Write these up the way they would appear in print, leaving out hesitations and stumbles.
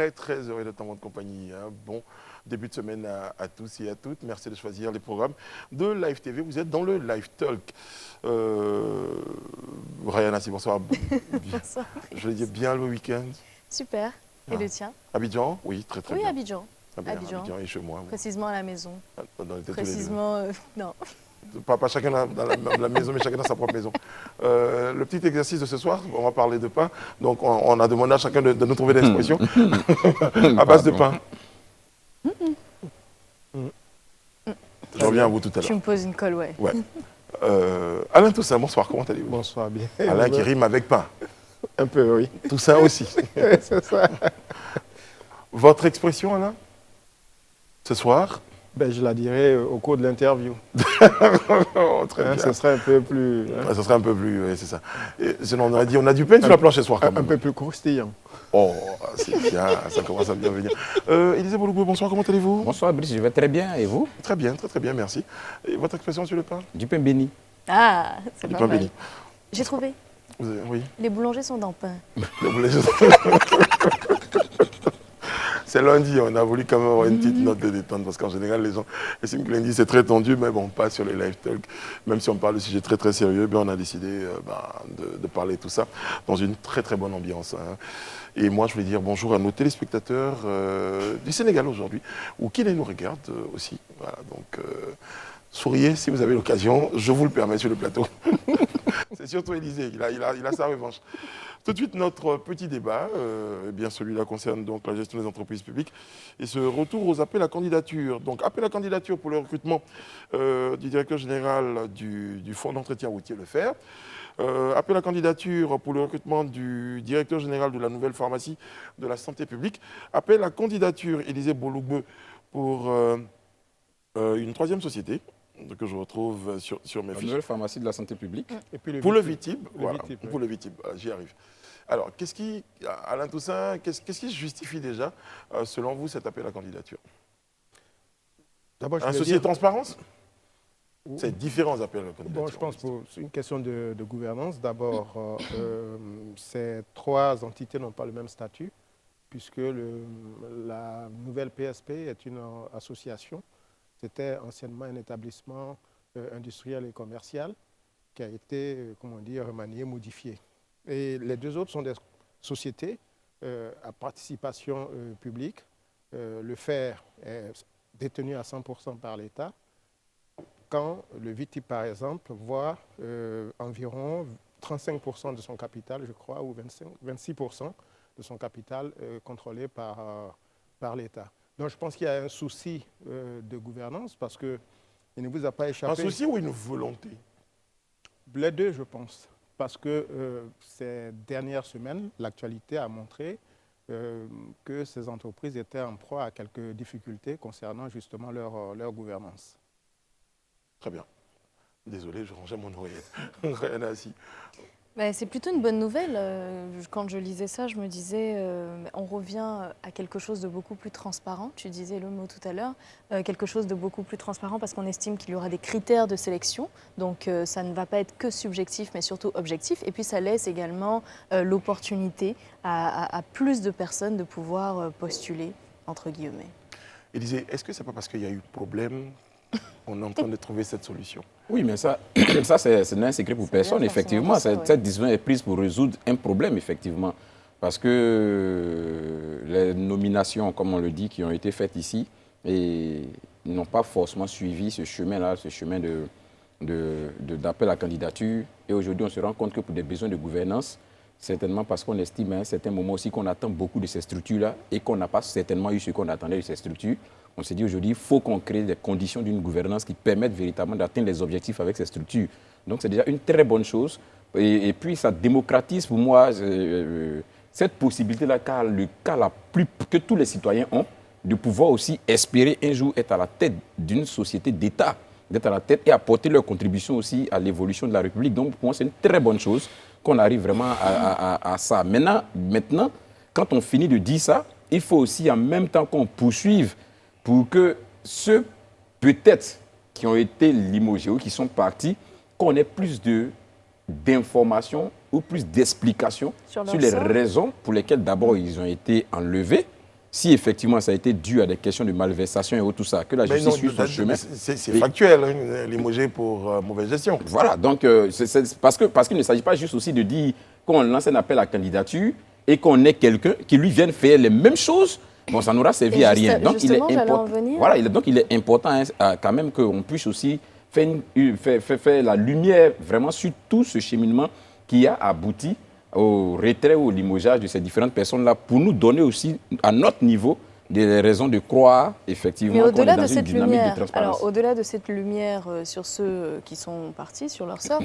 très heureux d'être en votre compagnie. Hein. Bon début de semaine à tous et à toutes. Merci de choisir les programmes de Live TV. Vous êtes dans le Live Talk. Ryan Assi, bonsoir. Bonsoir. Je vais dire bien le week-end. Super. Et le tien? Abidjan? Oui, très Oui, bien. Abidjan. Abidjan et chez moi. Précisément à la maison. Précisément, non. Pas chacun dans la maison, mais chacun dans sa propre maison. Le petit exercice de ce soir, on va parler de pain. Donc, on a demandé à chacun de nous trouver des expressions à base de pain. Je reviens à vous tout à l'heure. Tu me poses une colle, ouais. Alain Toussaint, bonsoir, comment allez-vous? Bonsoir, bien. Alain qui rime avec pain. Un peu, oui. Toussaint aussi. C'est ça. Votre expression, Alain, ce soir? Ben, je la dirai au cours de l'interview. Très bien. Ce serait un peu plus... Ce serait un peu plus, oui, c'est ça. Et sinon, on a dit, on a du pain sur la planche ce soir, quand même. Un peu plus croustillant. Oh, c'est bien, ça commence à bien venir. Élisée Bolougou, bonsoir, comment allez-vous? Bonsoir Brice, je vais très bien, et vous? Très bien, très bien, merci. Et votre expression sur le pain? Du pain béni. Ah, c'est Du pas pain mal. béni. J'ai trouvé. Oui. Les boulangers sont dans le pain. C'est lundi, on a voulu quand même avoir une petite note de détente parce qu'en général, les gens estiment que lundi c'est très tendu, mais bon, pas sur les live talk. Même si on parle de sujets très très sérieux, on a décidé de parler de tout ça dans une très très bonne ambiance. Hein. Et moi, je voulais dire bonjour à nos téléspectateurs du Sénégal aujourd'hui, ou qui les nous regardent aussi. Voilà, donc, souriez si vous avez l'occasion, je vous le permets sur le plateau. C'est surtout Élisée, il a sa revanche. Tout de suite, notre petit débat, eh bien celui-là concerne donc la gestion des entreprises publiques et ce retour aux appels à candidature. Donc, appel à candidature pour le recrutement du directeur général du fonds d'entretien routier, le FER. Appel à candidature pour le recrutement du directeur général de la nouvelle pharmacie de la santé publique. Appel à candidature, Élisée Bolougou, pour une troisième société que je retrouve sur mes fiches. La nouvelle pharmacie de la santé publique. Et puis Pour le Vitib, voilà, Vitib, pour le Vitib, j'y arrive. Alors, Alain Toussaint, qu'est-ce qui justifie déjà, selon vous, cet appel à candidature? D'abord, un souci de transparence? C'est différents appels à candidature. Bon, je pense que c'est une question de gouvernance. D'abord, ces trois entités n'ont pas le même statut, puisque la nouvelle PSP est une association. C'était anciennement un établissement industriel et commercial qui a été, comment dire, remanié, modifié. Et les deux autres sont des sociétés à participation publique. Le FER est détenu à 100% par l'État, quand le Vitib, par exemple, voit environ 35% de son capital, je crois, ou 26% de son capital contrôlé par l'État. Donc je pense qu'il y a un souci de gouvernance parce qu'il ne vous a pas échappé. Un souci ou une volonté? Les deux, je pense. Parce que ces dernières semaines, l'actualité a montré que ces entreprises étaient en proie à quelques difficultés concernant justement leur gouvernance. Très bien. Désolé, je rangeais mon oreillette. Rien assis. C'est plutôt une bonne nouvelle. Quand je lisais ça, je me disais, on revient à quelque chose de beaucoup plus transparent. Tu disais le mot tout à l'heure, quelque chose de beaucoup plus transparent parce qu'on estime qu'il y aura des critères de sélection. Donc ça ne va pas être que subjectif, mais surtout objectif. Et puis ça laisse également l'opportunité à plus de personnes de pouvoir postuler, entre guillemets. Élisée, est-ce que ce n'est pas parce qu'il y a eu problème qu'on est en train de trouver cette solution? Oui, mais ça c'est un secret pour personne, effectivement. Cette décision est prise pour résoudre un problème, effectivement. Parce que les nominations, comme on le dit, qui ont été faites ici, n'ont pas forcément suivi ce chemin-là, ce chemin d'appel à candidature. Et aujourd'hui, on se rend compte que pour des besoins de gouvernance, certainement parce qu'on estime à un certain moment aussi qu'on attend beaucoup de ces structures-là et qu'on n'a pas certainement eu ce qu'on attendait de ces structures. On s'est dit aujourd'hui, il faut qu'on crée des conditions d'une gouvernance qui permettent véritablement d'atteindre les objectifs avec ces structures. Donc c'est déjà une très bonne chose. Et puis ça démocratise pour moi cette possibilité-là, que tous les citoyens ont, de pouvoir aussi espérer un jour être à la tête d'une société d'État, d'être à la tête et apporter leur contribution aussi à l'évolution de la République. Donc pour moi, c'est une très bonne chose qu'on arrive vraiment à ça. Maintenant, quand on finit de dire ça, il faut aussi en même temps qu'on poursuive pour que ceux, peut-être, qui ont été limogés ou qui sont partis, qu'on ait plus d'informations ou plus d'explications sur les raisons pour lesquelles d'abord ils ont été enlevés si effectivement ça a été dû à des questions de malversation et tout ça, que la justice suive son chemin. C'est factuel, hein, limogé pour mauvaise gestion. Voilà, donc parce qu'il ne s'agit pas juste aussi de dire qu'on lance un appel à candidature et qu'on ait quelqu'un qui lui vienne faire les mêmes choses. Bon, ça n'aura servi à rien. Donc, il est important quand même qu'on puisse aussi faire la lumière vraiment sur tout ce cheminement qui a abouti au retrait ou au limogeage de ces différentes personnes-là pour nous donner aussi, à notre niveau, des raisons de croire effectivement qu'on est dans une dynamique de transparence. Alors, au-delà de cette lumière sur ceux qui sont partis, sur leur sort,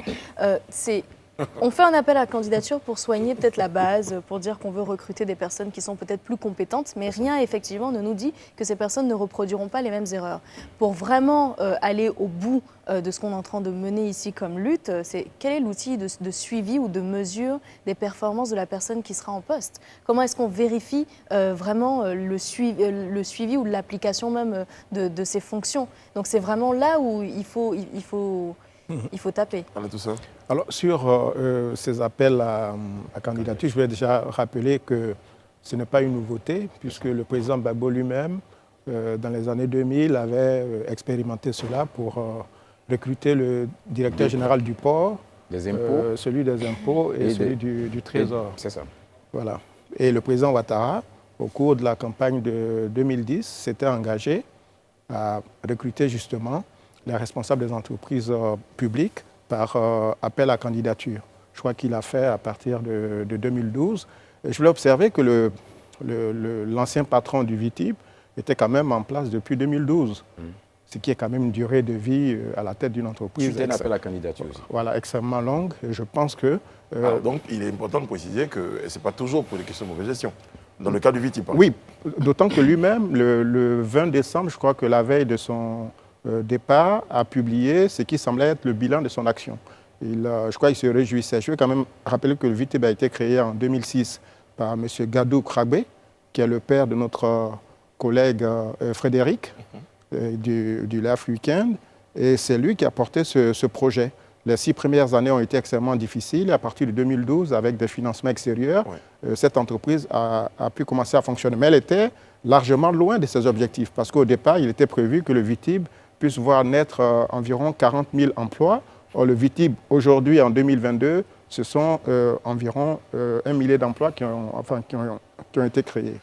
on fait un appel à candidature pour soigner peut-être la base, pour dire qu'on veut recruter des personnes qui sont peut-être plus compétentes, mais rien effectivement ne nous dit que ces personnes ne reproduiront pas les mêmes erreurs. Pour vraiment aller au bout de ce qu'on est en train de mener ici comme lutte, quel est l'outil de suivi ou de mesure des performances de la personne qui sera en poste? Comment est-ce qu'on vérifie vraiment le suivi ou l'application même de ces fonctions? Donc c'est vraiment là où il faut taper. On a tout ça. Alors, sur ces appels à candidature, je voulais déjà rappeler que ce n'est pas une nouveauté, puisque le président Gbagbo lui-même, dans les années 2000, avait expérimenté cela pour recruter le directeur général du port, des impôts. Celui des impôts et celui du Trésor. C'est ça. Voilà. Et le président Ouattara, au cours de la campagne de 2010, s'était engagé à recruter justement les responsables des entreprises publiques par appel à candidature. Je crois qu'il a fait à partir de 2012. Et je voulais observer que l'ancien patron du VITIB était quand même en place depuis 2012, ce qui est quand même une durée de vie à la tête d'une entreprise. C'était un appel à candidature aussi. Voilà, extrêmement longue. Et je pense que... donc, il est important de préciser que ce n'est pas toujours pour des questions de mauvaise gestion. Dans le cas du VITIB. Oui, d'autant que lui-même, le 20 décembre, je crois que la veille de son départ, a publié ce qui semblait être le bilan de son action. Je crois qu'il se réjouissait. Je veux quand même rappeler que le VITIB a été créé en 2006 par M. Gadou Kragbe, qui est le père de notre collègue Frédéric du LAF Weekend. Et c'est lui qui a porté ce projet. Les 6 premières années ont été extrêmement difficiles. À partir de 2012, avec des financements extérieurs, cette entreprise a pu commencer à fonctionner. Mais elle était largement loin de ses objectifs, parce qu'au départ, il était prévu que le VITIB puisse voir naître environ 40 000 emplois. Or, le VITIB, aujourd'hui, en 2022, ce sont environ 1 millier d'emplois qui ont été créés.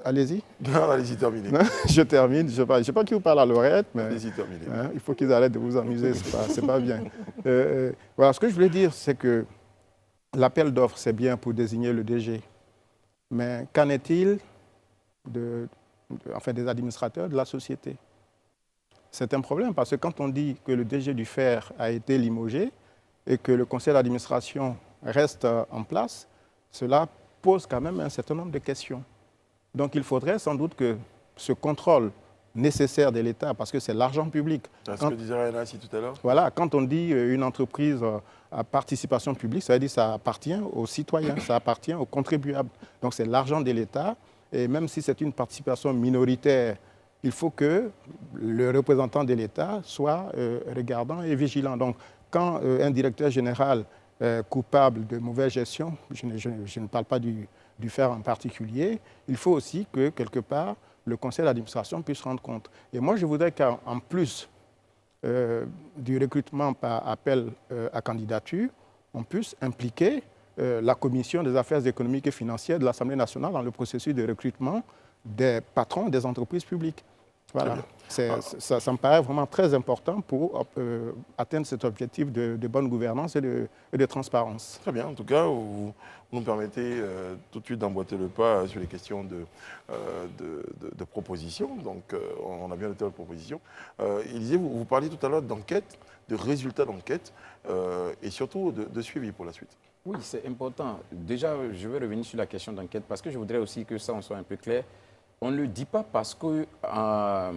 Allez-y. Non, allez-y, terminez. Je termine. Je ne sais pas qui vous parle à l'oreille, mais allez-y, terminez. Hein, il faut qu'ils arrêtent de vous amuser, c'est pas bien. Voilà, ce que je voulais dire, c'est que l'appel d'offres, c'est bien pour désigner le DG. Mais qu'en est-il des administrateurs de la société? C'est un problème parce que quand on dit que le DG du FER a été limogé et que le conseil d'administration reste en place, cela pose quand même un certain nombre de questions. Donc il faudrait sans doute que ce contrôle nécessaire de l'État, parce que c'est l'argent public. C'est ce que disait Rayana ici tout à l'heure. Voilà, quand on dit une entreprise à participation publique, ça veut dire que ça appartient aux citoyens, ça appartient aux contribuables. Donc c'est l'argent de l'État, et même si c'est une participation minoritaire, il faut que le représentant de l'État soit regardant et vigilant. Donc, quand un directeur général est coupable de mauvaise gestion, je ne parle pas du FER en particulier, il faut aussi que, quelque part, le conseil d'administration puisse rendre compte. Et moi, je voudrais qu'en plus du recrutement par appel à candidature, on puisse impliquer la commission des affaires économiques et financières de l'Assemblée nationale dans le processus de recrutement des patrons des entreprises publiques. Voilà. Ça me paraît vraiment très important pour atteindre cet objectif de bonne gouvernance et de transparence. Très bien. En tout cas, vous nous permettez tout de suite d'emboîter le pas sur les questions de propositions. Donc, on a bien noté la proposition. Élisée, vous parliez tout à l'heure d'enquête, de résultats d'enquête et surtout de suivi pour la suite. Oui, c'est important. Déjà, je vais revenir sur la question d'enquête parce que je voudrais aussi que ça en soit un peu clair. On ne le dit pas parce qu'en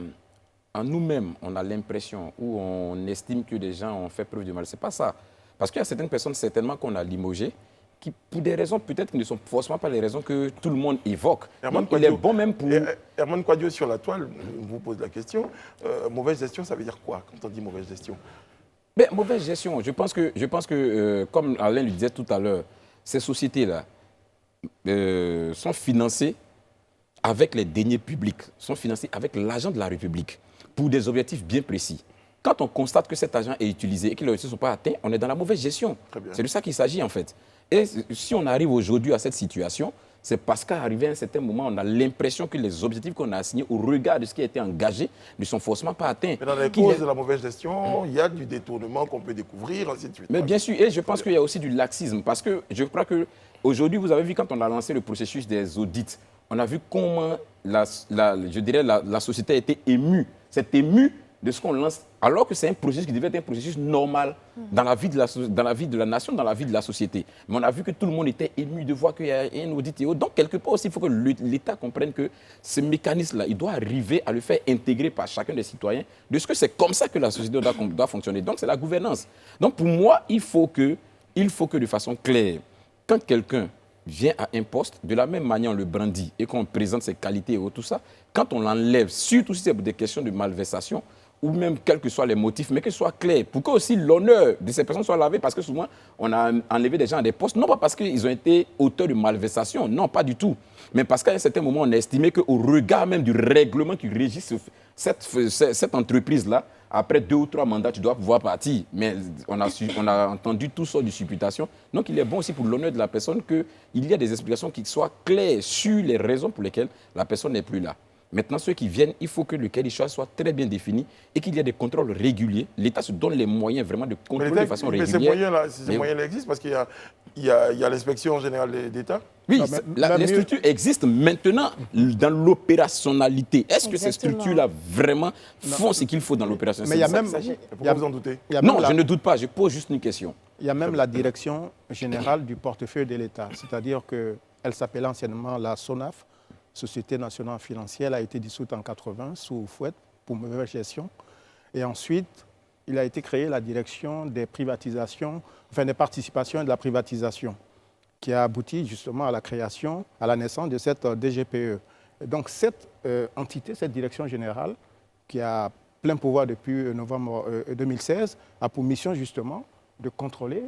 nous-mêmes, on a l'impression ou on estime que des gens ont fait preuve de mal. Ce n'est pas ça. Parce qu'il y a certaines personnes, certainement, qu'on a limogées, qui, pour des raisons peut-être qui ne sont forcément pas les raisons que tout le monde évoque. Donc, il est bon même pour... Herman Kouadio, sur la toile, vous pose la question. Mauvaise gestion, ça veut dire quoi quand on dit mauvaise gestion? Mais, mauvaise gestion, je pense que comme Alain le disait tout à l'heure, ces sociétés-là sont financées avec les deniers publics, sont financés avec l'argent de la République pour des objectifs bien précis. Quand on constate que cet argent est utilisé et que les objectifs ne sont pas atteints, on est dans la mauvaise gestion. C'est de ça qu'il s'agit en fait. Et si on arrive aujourd'hui à cette situation, c'est parce qu'à arriver à un certain moment, on a l'impression que les objectifs qu'on a assignés au regard de ce qui a été engagé ne sont forcément pas atteints. Mais dans les causes de la mauvaise gestion, il y a du détournement qu'on peut découvrir, ainsi de suite. Mais bien sûr, et je pense qu'il y a aussi du laxisme, parce que je crois qu'aujourd'hui, vous avez vu quand on a lancé le processus des audits, on a vu comment la société a été émue. C'est émue de ce qu'on lance, alors que c'est un processus qui devait être un processus normal dans la vie de la nation, dans la vie de la société. Mais on a vu que tout le monde était ému de voir qu'il y a un audit et autres. Donc, quelque part aussi, il faut que l'État comprenne que ce mécanisme-là, il doit arriver à le faire intégrer par chacun des citoyens, de ce que c'est comme ça que la société doit fonctionner. Donc, c'est la gouvernance. Donc, pour moi, il faut que de façon claire, quand quelqu'un vient à un poste, de la même manière on le brandit et qu'on présente ses qualités et tout ça, quand on l'enlève, surtout si c'est des questions de malversation, ou même quels que soient les motifs, mais que ce soit clair, pour que aussi l'honneur de ces personnes soit lavé, parce que souvent, on a enlevé des gens à des postes, non pas parce qu'ils ont été auteurs de malversation, non, pas du tout, mais parce qu'à un certain moment, on a estimé qu'au regard même du règlement qui régit cette entreprise-là, après 2 ou 3 mandats, tu dois pouvoir partir. Mais on a entendu tout sortes de supputations. Donc, il est bon aussi pour l'honneur de la personne qu'il y ait des explications qui soient claires sur les raisons pour lesquelles la personne n'est plus là. Maintenant, ceux qui viennent, il faut que le cahier des charges soit très bien défini et qu'il y ait des contrôles réguliers. L'État se donne les moyens vraiment de contrôler de façon régulière. Mais ces moyens-là existent parce qu'il y a l'inspection générale d'État. Oui, les structures existent maintenant dans l'opérationnalité. Est-ce que ces structures-là vraiment font ce qu'il faut dans l'opérationnalité? Mais il y a même... Pourquoi vous en doutez? Non, je ne doute pas. Je pose juste une question. Il y a même la direction générale du portefeuille de l'État. C'est-à-dire qu'elle s'appelait anciennement la SONAF, Société nationale financière. Elle a été dissoute en 1980 sous Fouette pour mauvaise gestion. Et ensuite, il a été créé la direction des privatisations, enfin des participations et de la privatisation, qui a abouti justement à la création, à la naissance de cette DGPE. Et donc cette entité, cette direction générale, qui a plein pouvoir depuis novembre 2016, a pour mission justement de contrôler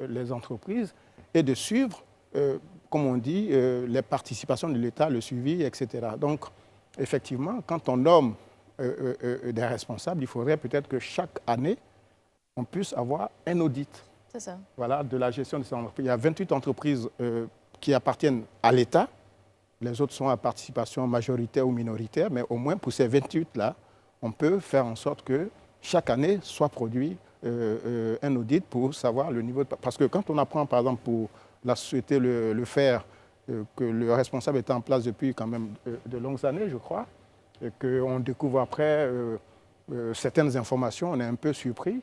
les entreprises et de suivre, comme on dit, les participations de l'État, le suivi, etc. Donc, effectivement, quand on nomme des responsables, il faudrait peut-être que chaque année, on puisse avoir un audit. C'est ça. Voilà, de la gestion de ces entreprises. Il y a 28 entreprises qui appartiennent à l'État. Les autres sont à participation majoritaire ou minoritaire, mais au moins pour ces 28-là, on peut faire en sorte que chaque année soit produit un audit pour savoir le niveau de... Parce que quand on apprend, par exemple, pour la société le faire, que le responsable était en place depuis quand même de longues années, je crois, et qu'on découvre après certaines informations, on est un peu surpris.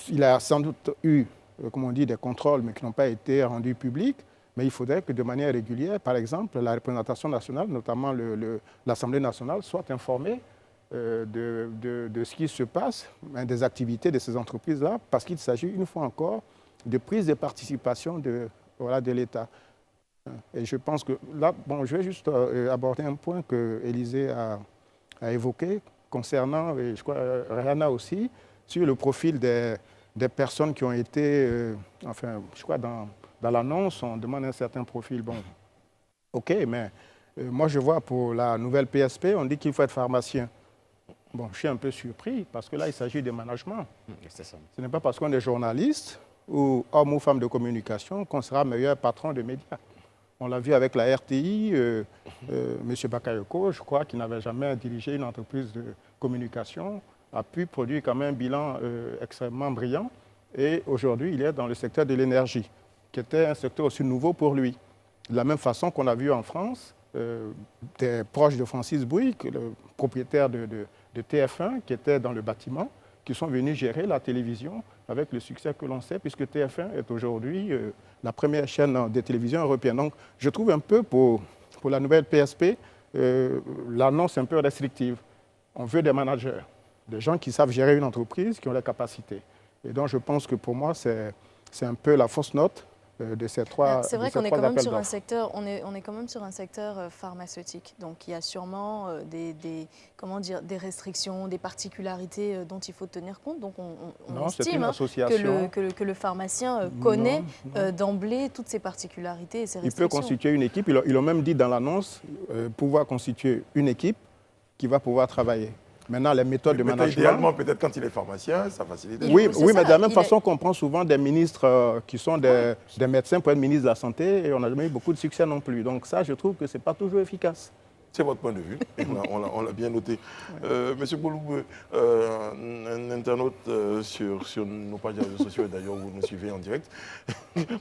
Il a sans doute eu, comme on dit, des contrôles, mais qui n'ont pas été rendus publics. Mais il faudrait que de manière régulière, par exemple, la représentation nationale, notamment l'Assemblée nationale, soit informée de ce qui se passe, des activités de ces entreprises-là, parce qu'il s'agit, une fois encore, de prise de participation de l'État. Et je pense que là, bon, je vais juste aborder un point que Élisée a évoqué concernant, et je crois Rihanna aussi, sur le profil des personnes qui ont été, enfin, je crois dans l'annonce, on demande un certain profil. Bon, ok, mais moi je vois pour la nouvelle PSP, on dit qu'il faut être pharmacien. Bon, je suis un peu surpris parce que là, il s'agit de management. C'est ça. Ce n'est pas parce qu'on est journaliste ou homme ou femme de communication qu'on sera meilleur patron de médias. On l'a vu avec la RTI, M. Bakayoko, je crois, qui n'avait jamais dirigé une entreprise de communication, a pu produire quand même un bilan extrêmement brillant. Et aujourd'hui, il est dans le secteur de l'énergie, qui était un secteur aussi nouveau pour lui. De la même façon qu'on a vu en France, des proches de Francis Bouygues, le propriétaire de TF1, qui était dans le bâtiment, qui sont venus gérer la télévision avec le succès que l'on sait, puisque TF1 est aujourd'hui la première chaîne de télévision européenne. Donc, je trouve un peu pour la nouvelle PSP, l'annonce un peu restrictive. On veut des managers, des gens qui savent gérer une entreprise, qui ont la capacité. Et donc, je pense que pour moi, c'est un peu la fausse note de ces trois. C'est vrai de ces qu'on est trois quand même appels sur un d'offres. secteur, on est quand même sur un secteur pharmaceutique. Donc il y a sûrement comment dire, des restrictions, des particularités dont il faut tenir compte. Donc on Non, c'est une estime association. que le pharmacien connaît Non. d'emblée toutes ces particularités et ces Il restrictions. peut constituer une équipe. Ils ont même dit dans l'annonce pouvoir constituer une équipe qui va pouvoir travailler. Maintenant, les méthodes de management... Idéalement, peut-être quand il est pharmacien, ça facilite. Oui, c'est mais ça, de la même façon qu'on prend souvent des ministres qui sont des médecins pour être ministre de la Santé, et on n'a jamais eu beaucoup de succès non plus. Donc ça, je trouve que ce n'est pas toujours efficace. C'est votre point de vue, et on l'a bien noté. Monsieur Boloubé, un internaute sur nos pages de réseaux sociaux, et d'ailleurs vous nous suivez en direct,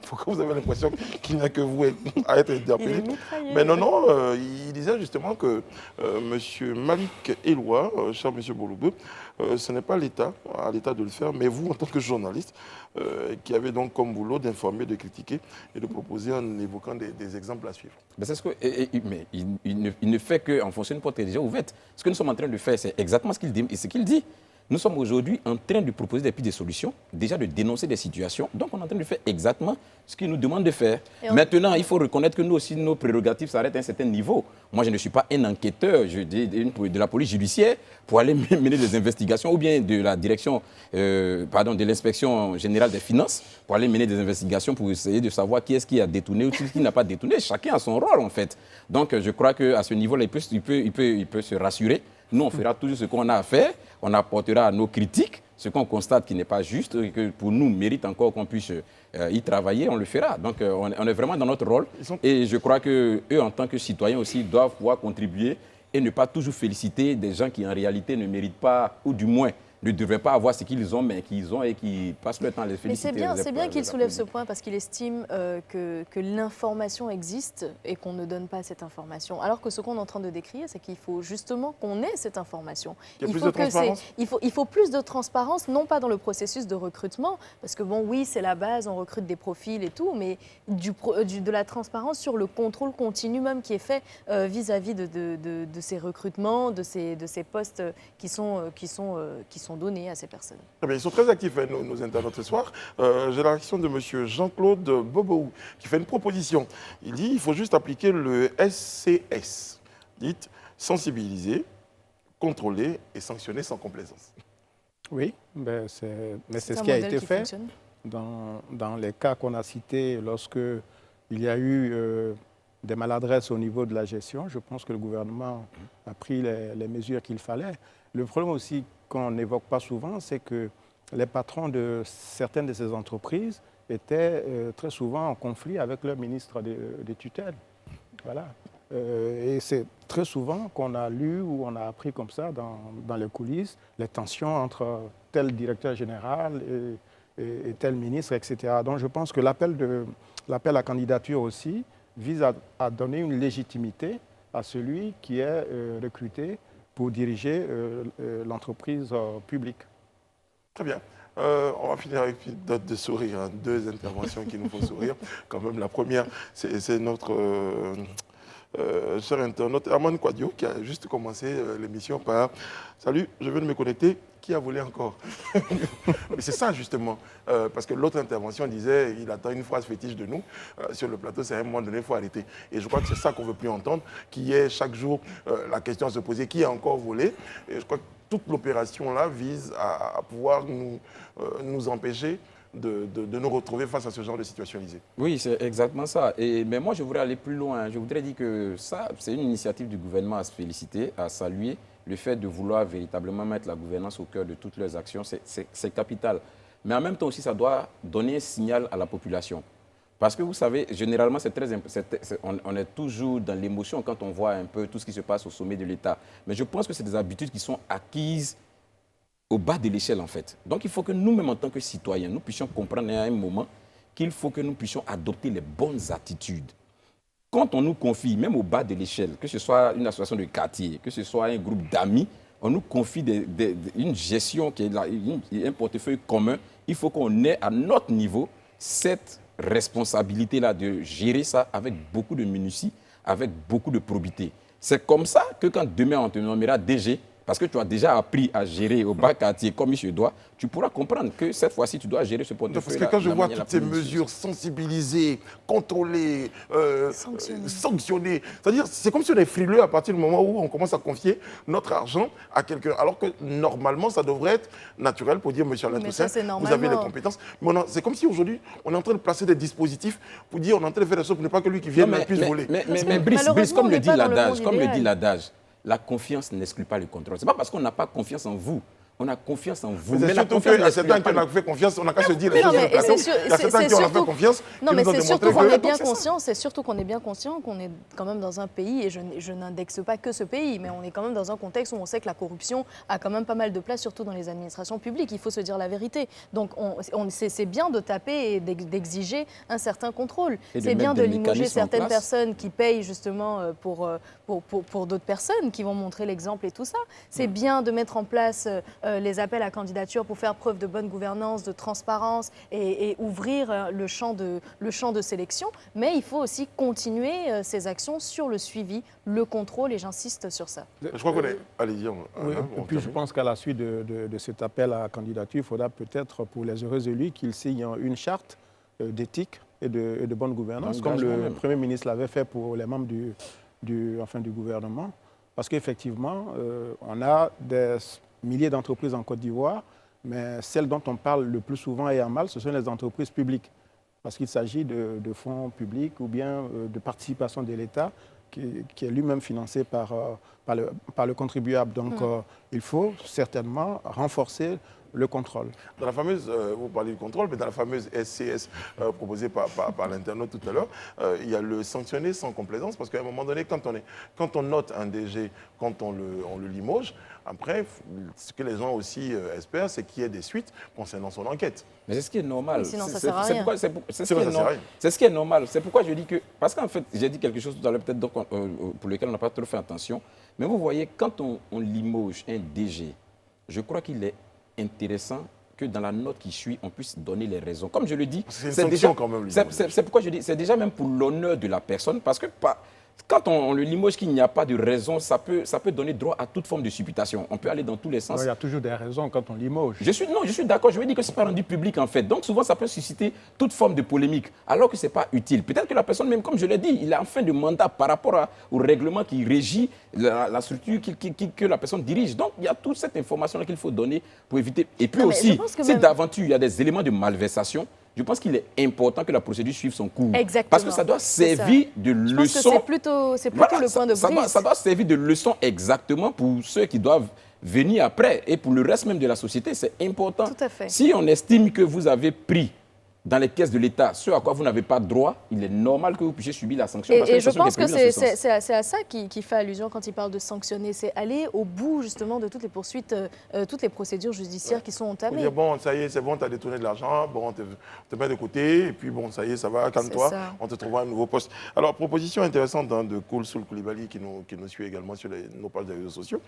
pourquoi vous avez l'impression qu'il n'y a que vous à être interpellé? Mais non, il disait justement que monsieur Malik Eloua, cher monsieur Boloubé, ce n'est pas l'État, à l'État de le faire, mais vous en tant que journaliste, qui avez donc comme boulot d'informer, de critiquer et de proposer en évoquant des exemples à suivre. Mais c'est ce que, mais il ne fait qu'en fonction d'une porte qui est déjà ouverte. Ce que nous sommes en train de faire, c'est exactement ce qu'il dit. Nous sommes aujourd'hui en train de proposer des pistes de solutions, déjà de dénoncer des situations. Donc, on est en train de faire exactement ce qu'il nous demande de faire. Maintenant, il faut reconnaître que nous aussi, nos prérogatives s'arrêtent à un certain niveau. Moi, je ne suis pas un enquêteur de la police judiciaire pour aller mener des investigations ou bien de la direction, de l'inspection générale des finances pour aller mener des investigations pour essayer de savoir qui est-ce qui a détourné ou qui n'a pas détourné. Chacun a son rôle, en fait. Donc, je crois qu'à ce niveau-là, il peut se rassurer. Nous, on fera toujours ce qu'on a à faire. On apportera nos critiques, ce qu'on constate qui n'est pas juste, et que pour nous mérite encore qu'on puisse y travailler, on le fera. Donc, on est vraiment dans notre rôle. Et je crois qu'eux, en tant que citoyens aussi, doivent pouvoir contribuer et ne pas toujours féliciter des gens qui, en réalité, ne méritent pas, ou du moins, ne devraient pas avoir ce qu'ils ont, mais qu'ils ont et qui passent le temps à les féliciter. Mais c'est bien qu'il soulève ce point parce qu'il estime que l'information existe et qu'on ne donne pas cette information. Alors que ce qu'on est en train de décrire, c'est qu'il faut justement qu'on ait cette information. Il faut plus de transparence, non pas dans le processus de recrutement, parce que bon, oui, c'est la base, on recrute des profils et tout, mais de la transparence sur le contrôle continu même qui est fait vis-à-vis de ces recrutements, de ces postes qui sont donnés à ces personnes. Très bien, ils sont très actifs, nos internautes ce soir. J'ai la réaction de M. Jean-Claude Boboou qui fait une proposition. Il dit qu'il faut juste appliquer le SCS. Dites sensibiliser, contrôler et sanctionner sans complaisance. Oui, mais c'est ce qui a été fait dans les cas qu'on a cités lorsque il y a eu des maladresses au niveau de la gestion. Je pense que le gouvernement a pris les mesures qu'il fallait. Le problème aussi qu'on n'évoque pas souvent, c'est que les patrons de certaines de ces entreprises étaient très souvent en conflit avec leur ministre de tutelle. Voilà. Et c'est très souvent qu'on a lu ou on a appris comme ça dans les coulisses les tensions entre tel directeur général et tel ministre, etc. Donc je pense que l'appel à candidature aussi vise à donner une légitimité à celui qui est recruté pour diriger l'entreprise publique. Très bien. On va finir avec une note de sourire, hein. 2 interventions qui nous font sourire. Quand même, la première, c'est notre cher internaute Amon Kwadjo qui a juste commencé l'émission par « Salut, je viens de me connecter, qui a volé encore ?» Mais c'est ça justement, parce que l'autre intervention disait il attend une phrase fétiche de nous. Sur le plateau, c'est à un moment donné, il faut arrêter. Et je crois que c'est ça qu'on ne veut plus entendre, qui est chaque jour la question à se poser, qui a encore volé? Et je crois que toute l'opération-là vise à pouvoir nous empêcher de nous retrouver face à ce genre de situation, Lisée. Oui, c'est exactement ça. Mais moi, je voudrais aller plus loin. Je voudrais dire que ça, c'est une initiative du gouvernement à se féliciter, à saluer. Le fait de vouloir véritablement mettre la gouvernance au cœur de toutes leurs actions, c'est capital. Mais en même temps aussi, ça doit donner un signal à la population. Parce que vous savez, généralement, on est toujours dans l'émotion quand on voit un peu tout ce qui se passe au sommet de l'État. Mais je pense que c'est des habitudes qui sont acquises au bas de l'échelle, en fait. Donc, il faut que nous-mêmes, en tant que citoyens, nous puissions comprendre à un moment qu'il faut que nous puissions adopter les bonnes attitudes. Quand on nous confie, même au bas de l'échelle, que ce soit une association de quartier, que ce soit un groupe d'amis, on nous confie une gestion qui est un portefeuille commun, il faut qu'on ait à notre niveau cette responsabilité-là de gérer ça avec beaucoup de minutie, avec beaucoup de probité. C'est comme ça que quand demain on te nommera DG, parce que tu as déjà appris à gérer au bas quartier comme il se doit, tu pourras comprendre que cette fois-ci, tu dois gérer ce portefeuille. Parce que quand je vois toutes ces mesures, sensibiliser, contrôler, sanctionner, c'est-à-dire c'est comme si on est frileux à partir du moment où on commence à confier notre argent à quelqu'un, alors que normalement, ça devrait être naturel pour dire, monsieur Alain Toussaint, vous avez les compétences. Mais c'est comme si aujourd'hui, on est en train de placer des dispositifs pour dire, on est en train de faire des choses pour ne pas que lui qui vienne puisse voler. Mais Brice, comme le dit l'adage, la confiance n'exclut pas le contrôle. Ce n'est pas parce qu'on n'a pas confiance en vous. On a confiance en vous. Mais surtout qu'à certains qui ont fait confiance, on n'a qu'à se dire les choses. Il y a certains qui ont fait confiance. Non, mais c'est surtout qu'on est bien conscient, c'est surtout qu'on est bien conscient qu'on est quand même dans un pays, et je n'indexe pas que ce pays, mais on est quand même dans un contexte où on sait que la corruption a quand même pas mal de place, surtout dans les administrations publiques. Il faut se dire la vérité. Donc c'est bien de taper et d'exiger un certain contrôle. C'est bien de limoger certaines personnes qui payent justement pour d'autres personnes qui vont montrer l'exemple et tout ça. C'est bien de mettre en place les appels à candidature pour faire preuve de bonne gouvernance, de transparence et ouvrir le champ de sélection. Mais il faut aussi continuer ces actions sur le suivi, le contrôle, et j'insiste sur ça. Je crois qu'on est... Allez-y. Oui, et puis je pense qu'à la suite de cet appel à candidature, il faudra peut-être pour les heureux élus qu'ils signent une charte d'éthique et de bonne gouvernance, comme le Premier ministre l'avait fait pour les membres du gouvernement. Parce qu'effectivement, on a des milliers d'entreprises en Côte d'Ivoire, mais celles dont on parle le plus souvent et en mal, ce sont les entreprises publiques. Parce qu'il s'agit de fonds publics ou bien de participation de l'État qui est lui-même financé par le contribuable. Donc, il faut certainement renforcer le contrôle. Dans la fameuse, vous parlez du contrôle, mais dans la fameuse SCS proposée par l'internaute tout à l'heure, il y a le sanctionner sans complaisance, parce qu'à un moment donné, quand on note un DG, quand on le limoge, après, ce que les gens aussi espèrent, c'est qu'il y ait des suites concernant son enquête. Mais c'est ce qui est normal. Sinon, ça ne sert à rien. C'est ce qui est normal. C'est pourquoi je dis que... Parce qu'en fait, j'ai dit quelque chose tout à l'heure, peut-être pour lequel on n'a pas trop fait attention. Mais vous voyez, quand on limoge un DG, je crois qu'il est intéressant que dans la note qui suit, on puisse donner les raisons. Comme je le dis, c'est déjà quand même. C'est pourquoi je dis, c'est déjà même pour l'honneur de la personne, parce que quand on le limoge qu'il n'y a pas de raison, ça peut donner droit à toute forme de supputation. On peut aller dans tous les sens. Il y a toujours des raisons quand on limoge. Je suis d'accord. Je veux dire que ce n'est pas rendu public en fait. Donc souvent, ça peut susciter toute forme de polémique, alors que ce n'est pas utile. Peut-être que la personne, même comme je l'ai dit, il est en fin de mandat par rapport au règlement qui régit la structure que la personne dirige. Donc il y a toute cette information-là qu'il faut donner pour éviter. Et puis aussi, si d'aventure il y a des éléments de malversation, je pense qu'il est important que la procédure suive son cours. Exactement. Parce que ça doit servir de leçon. C'est plutôt le point de brise. Ça doit servir de leçon exactement pour ceux qui doivent venir après. Et pour le reste même de la société, c'est important. Tout à fait. Si on estime que vous avez pris dans les caisses de l'État ce à quoi vous n'avez pas droit, il est normal que vous puissiez subir la sanction. Et je pense que c'est à ça qui fait allusion quand il parle de sanctionner. C'est aller au bout justement de toutes les poursuites, toutes les procédures judiciaires qui sont entamées. Dire, bon, ça y est, c'est bon, tu as détourné de l'argent, bon, on te met de côté, et puis bon, ça y est, ça va, calme-toi, on te trouvera un nouveau poste. Alors, proposition intéressante de Koulsoul Koulibaly qui nous suit également sur nos pages des réseaux sociaux.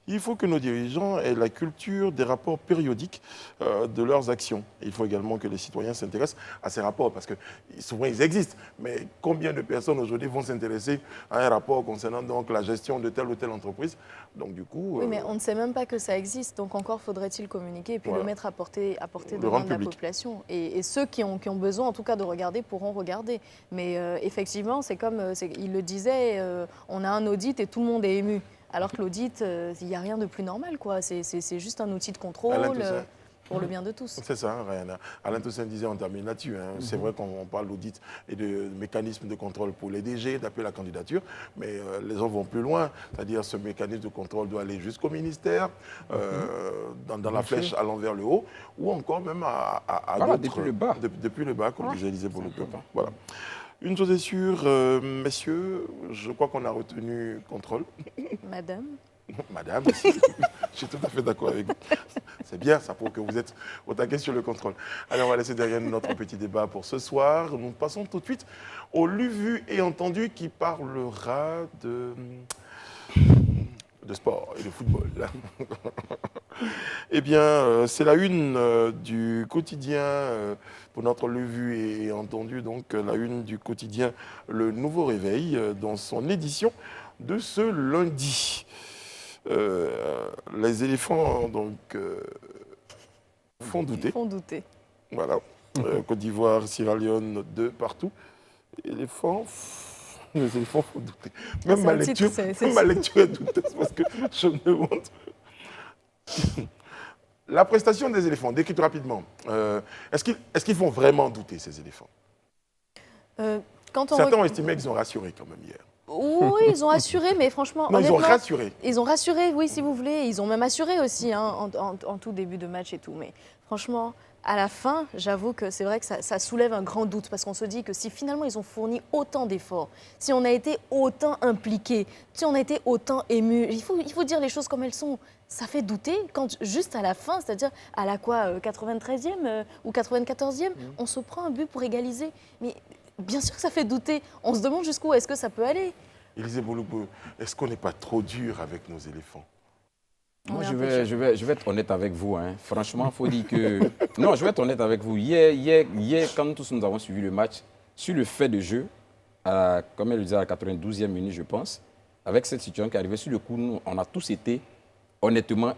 Il faut que nos dirigeants aient la culture des rapports périodiques de leurs actions. Il faut également que les citoyens s'intéressent à ces rapports, parce que souvent ils existent. Mais combien de personnes aujourd'hui vont s'intéresser à un rapport concernant donc la gestion de telle ou telle entreprise? Donc du coup... Oui, mais on ne sait même pas que ça existe. Donc encore faudrait-il communiquer et puis le mettre à portée devant la population. Et ceux qui ont besoin en tout cas de regarder pourront regarder. Mais effectivement, c'est comme il le disait, on a un audit et tout le monde est ému. Alors que l'audit, il n'y a rien de plus normal, quoi. C'est juste un outil de contrôle pour le bien de tous. C'est ça, Rayana. Alain Toussaint disait, on termine là-dessus. C'est vrai qu'on parle d'audit et de mécanismes de contrôle pour les DG, d'appel à la candidature, mais les gens vont plus loin. C'est-à-dire ce mécanisme de contrôle doit aller jusqu'au ministère, dans la flèche allant vers le haut, ou encore même à d'autres. Depuis le bas. Depuis le bas, comme disait Élisée Boloco. Voilà. Une chose est sûre, messieurs, je crois qu'on a retenu contrôle. Madame. Madame, je suis tout à fait d'accord avec vous. C'est bien, ça prouve que vous êtes au taquet sur le contrôle. Allez, on va laisser derrière notre petit débat pour ce soir. Nous passons tout de suite au lu, vu et entendu qui parlera de sport et de football. Eh bien, c'est la une du quotidien, pour notre lu, vu et entendu, donc la une du quotidien Le Nouveau Réveil, dans son édition de ce lundi. Les éléphants donc, font douter. Font douter. Voilà. Côte d'Ivoire, Sierra Leone, 2 partout. Les éléphants font douter. Même C'est ma un titre, lecture, ma lecture est douteuse parce que je me montre. La prestation des éléphants, décrite rapidement. Est-ce qu'ils font vraiment douter, ces éléphants? Certains ont estimé qu'ils ont rassuré quand même hier. Oui, ils ont assuré, mais franchement, non, ils ont honnêtement, rassuré. Ils ont rassuré, oui, si vous voulez. Ils ont même assuré aussi hein, en tout début de match et tout. Mais franchement, à la fin, j'avoue que c'est vrai que ça soulève un grand doute parce qu'on se dit que si finalement ils ont fourni autant d'efforts, si on a été autant impliqués, si on a été autant émus, il faut dire les choses comme elles sont. Ça fait douter quand juste à la fin, c'est-à-dire à la quoi, 93e ou 94e, on se prend un but pour égaliser. Mais bien sûr que ça fait douter. On se demande jusqu'où est-ce que ça peut aller. Élisée Bouloubou, est-ce qu'on n'est pas trop dur avec nos éléphants? Moi, je vais être honnête avec vous. Hein. Franchement, il faut dire que... Non, je vais être honnête avec vous. Hier, quand tous nous avons suivi le match, sur le fait de jeu, comme elle le disait, à la 92e minute, je pense, avec cette situation qui est arrivée sur le coup, nous, on a tous été honnêtement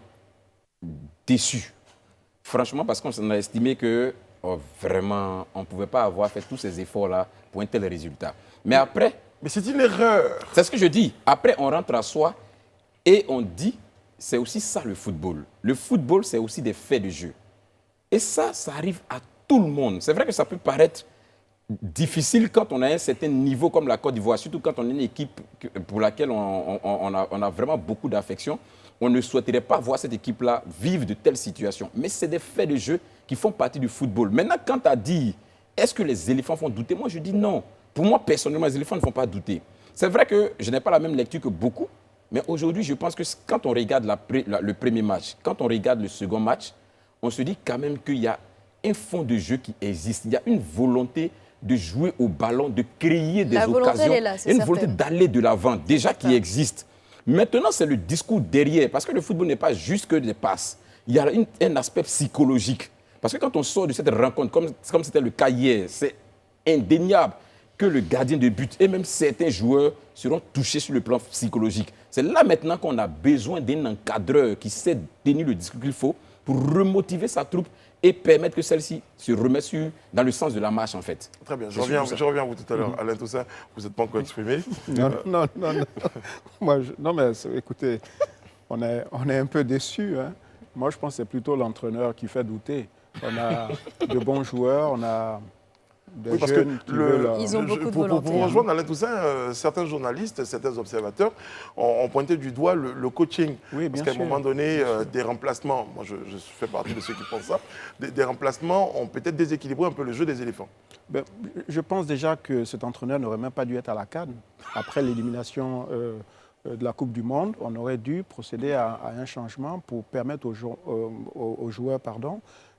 déçus. Franchement, parce qu'on a estimé que vraiment, on ne pouvait pas avoir fait tous ces efforts-là pour un tel résultat. Mais après... Mais c'est une erreur. C'est ce que je dis. Après, on rentre à soi et on dit... C'est aussi ça le football. Le football, c'est aussi des faits de jeu. Et ça arrive à tout le monde. C'est vrai que ça peut paraître difficile quand on a un certain niveau comme la Côte d'Ivoire, surtout quand on est une équipe pour laquelle on a vraiment beaucoup d'affection. On ne souhaiterait pas voir cette équipe-là vivre de telles situations. Mais c'est des faits de jeu qui font partie du football. Maintenant, quand tu as dit, est-ce que les éléphants font douter? Moi, je dis non. Pour moi, personnellement, les éléphants ne font pas douter. C'est vrai que je n'ai pas la même lecture que beaucoup. Mais aujourd'hui, je pense que quand on regarde le premier match, quand on regarde le second match, on se dit quand même qu'il y a un fond de jeu qui existe. Il y a une volonté de jouer au ballon, de créer des occasions, une volonté d'aller de l'avant, déjà qui existe. Maintenant, c'est le discours derrière, parce que le football n'est pas juste que des passes. Il y a un aspect psychologique. Parce que quand on sort de cette rencontre, comme c'était le cas hier, c'est indéniable que le gardien de but et même certains joueurs seront touchés sur le plan psychologique. C'est là maintenant qu'on a besoin d'un encadreur qui sait tenir le discours qu'il faut pour remotiver sa troupe et permettre que celle-ci se remette dans le sens de la marche, en fait. Très bien, je reviens à vous tout à l'heure. Alain Toussaint, vous n'êtes pas encore exprimé. Non. Moi, non, mais écoutez, on est un peu déçus. Hein. Moi, je pense que c'est plutôt l'entraîneur qui fait douter. On a de bons joueurs, on a... Oui, parce que ils ont beaucoup de volonté. Pour rejoindre Alain Toussaint, certains journalistes, certains observateurs ont pointé du doigt le coaching. Oui, parce qu'à un moment donné, des remplacements, moi je fais partie de ceux qui pensent ça, des remplacements ont peut-être déséquilibré un peu le jeu des éléphants. Ben, je pense déjà que cet entraîneur n'aurait même pas dû être à la CAN. Après l'élimination de la Coupe du Monde, on aurait dû procéder à un changement pour permettre aux joueurs